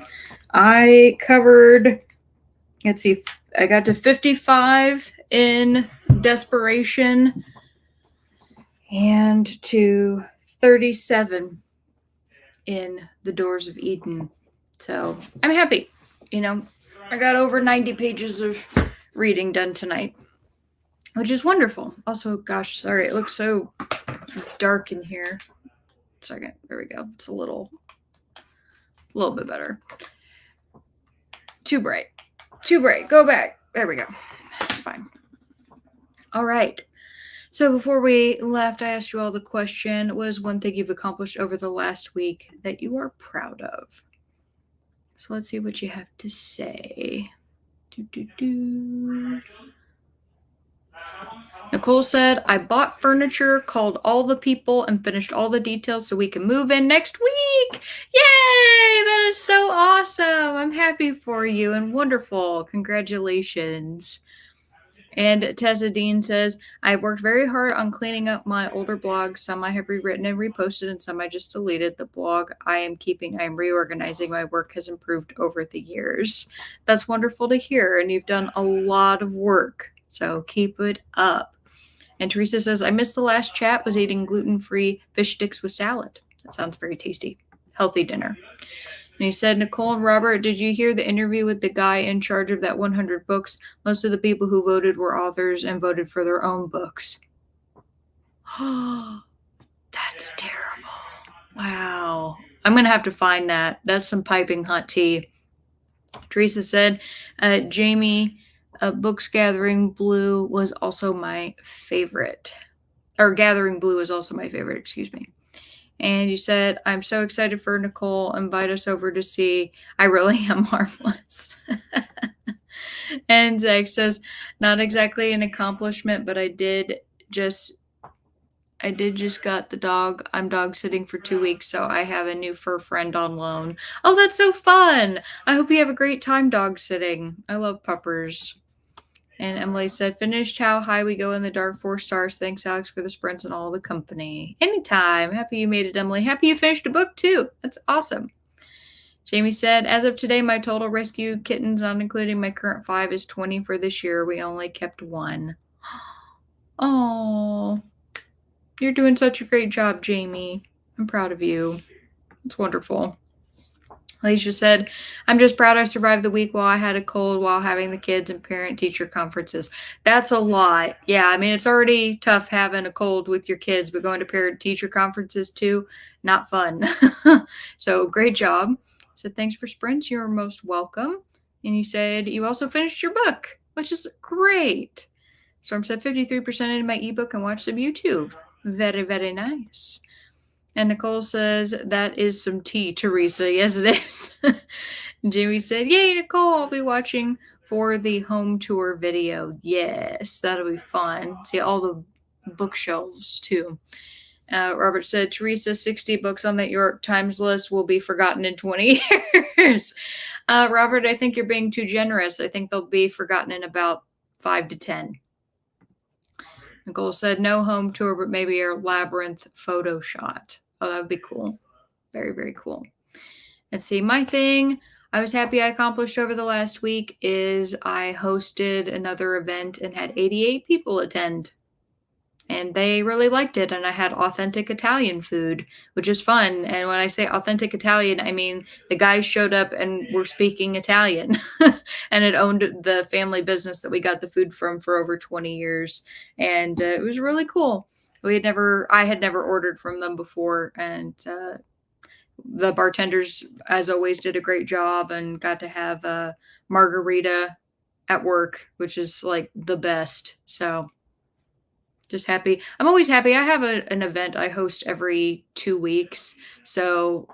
I covered, let's see, I got to 55 in Desperation and to 37 in The Doors of Eden. So I'm happy. I got over 90 pages of reading done tonight, which is wonderful. Also, gosh, sorry, it looks so dark in here. Second, there we go. It's a little bit better. Too bright. Go back. There we go. That's fine. All right. So before we left, I asked you all the question, what is one thing you've accomplished over the last week that you are proud of? So let's see what you have to say. Nicole said, I bought furniture, called all the people, and finished all the details so we can move in next week. Yay! That is so awesome. I'm happy for you and wonderful. Congratulations. And Tessa Dean says, I've worked very hard on cleaning up my older blogs. Some I have rewritten and reposted, and some I just deleted. The blog I am keeping, I am reorganizing. My work has improved over the years. That's wonderful to hear, and you've done a lot of work, so keep it up. And Teresa says, I missed the last chat, was eating gluten-free fish sticks with salad. That sounds very tasty. Healthy dinner. And he said, Nicole and Robert, did you hear the interview with the guy in charge of that 100 books? Most of the people who voted were authors and voted for their own books. Oh, that's terrible. Wow. I'm going to have to find that. That's some piping hot tea. Teresa said, Jamie, Books Gathering Blue was also my favorite. Or Gathering Blue is also my favorite, excuse me. And you said, I'm so excited for Nicole. Invite us over to see I Really Am Harmless. And Zach says, not exactly an accomplishment, but I did just got the dog. I'm dog sitting for 2 weeks, so I have a new fur friend on loan. Oh, that's so fun. I hope you have a great time dog sitting. I love puppers. And Emily said, finished How High We Go in the Dark, 4 stars. Thanks, Alex, for the sprints and all the company. Anytime. Happy you made it, Emily. Happy you finished a book, too. That's awesome. Jamie said, as of today, my total rescue kittens, not including my current 5, is 20 for this year. We only kept 1. Oh, you're doing such a great job, Jamie. I'm proud of you. It's wonderful. Alicia said, I'm just proud I survived the week while I had a cold while having the kids and parent-teacher conferences. That's a lot. Yeah, I mean, it's already tough having a cold with your kids, but going to parent-teacher conferences too, not fun. So great job. So thanks for sprints. You're most welcome. And you said you also finished your book, which is great. Storm said 53% in my ebook and watched some YouTube. Very, very nice. And Nicole says, that is some tea, Teresa. Yes, it is. Jamie said, yay, Nicole, I'll be watching for the home tour video. Yes, that'll be fun. See all the bookshelves, too. Robert said, Teresa, 60 books on the York Times list will be forgotten in 20 years. Robert, I think you're being too generous. I think they'll be forgotten in about 5 to 10. Nicole said, no home tour, but maybe a labyrinth photo shot. Oh, that would be cool. Very, very cool. Let's see. My thing I was happy I accomplished over the last week is I hosted another event and had 88 people attend. And they really liked it. And I had authentic Italian food, which is fun. And when I say authentic Italian, I mean the guys showed up and were speaking Italian and it owned the family business that we got the food from for over 20 years. And it was really cool. I had never ordered from them before. And the bartenders, as always, did a great job and got to have a margarita at work, which is like the best. So just happy. I'm always happy. I have an event I host every 2 weeks. So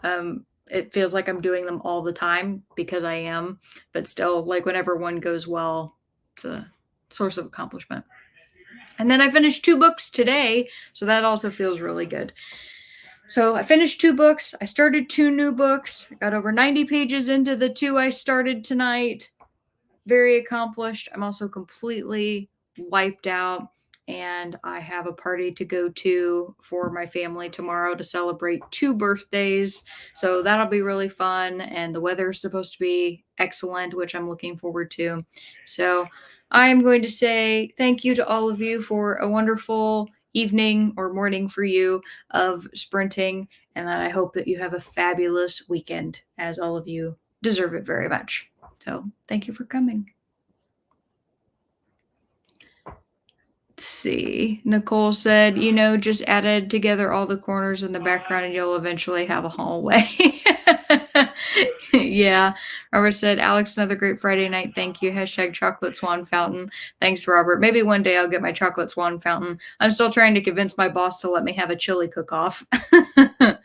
it feels like I'm doing them all the time because I am. But still, like whenever one goes well, it's a source of accomplishment. And then I finished 2 books today. So that also feels really good. So I finished 2 books. I started 2 new books. I got over 90 pages into the 2 I started tonight. Very accomplished. I'm also completely wiped out. and I have a party to go to for my family tomorrow to celebrate 2 birthdays. So that'll be really fun. And the weather is supposed to be excellent, which I'm looking forward to. So I am going to say thank you to all of you for a wonderful evening or morning for you of sprinting, and that I hope that you have a fabulous weekend, as all of you deserve it very much. So thank you for coming. Let's see. Nicole said, just added together all the corners in the background and you'll eventually have a hallway. Yeah. Robert said, Alex, another great Friday night. Thank you. Hashtag chocolate swan fountain. Thanks, Robert. Maybe one day I'll get my chocolate swan fountain. I'm still trying to convince my boss to let me have a chili cook-off. And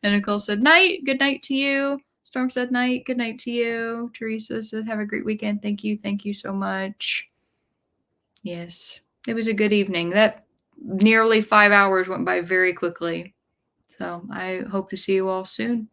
Nicole said, night. Good night to you. Storm said, night. Good night to you. Teresa said, have a great weekend. Thank you. Thank you so much. Yes. It was a good evening. That nearly 5 hours went by very quickly. So I hope to see you all soon.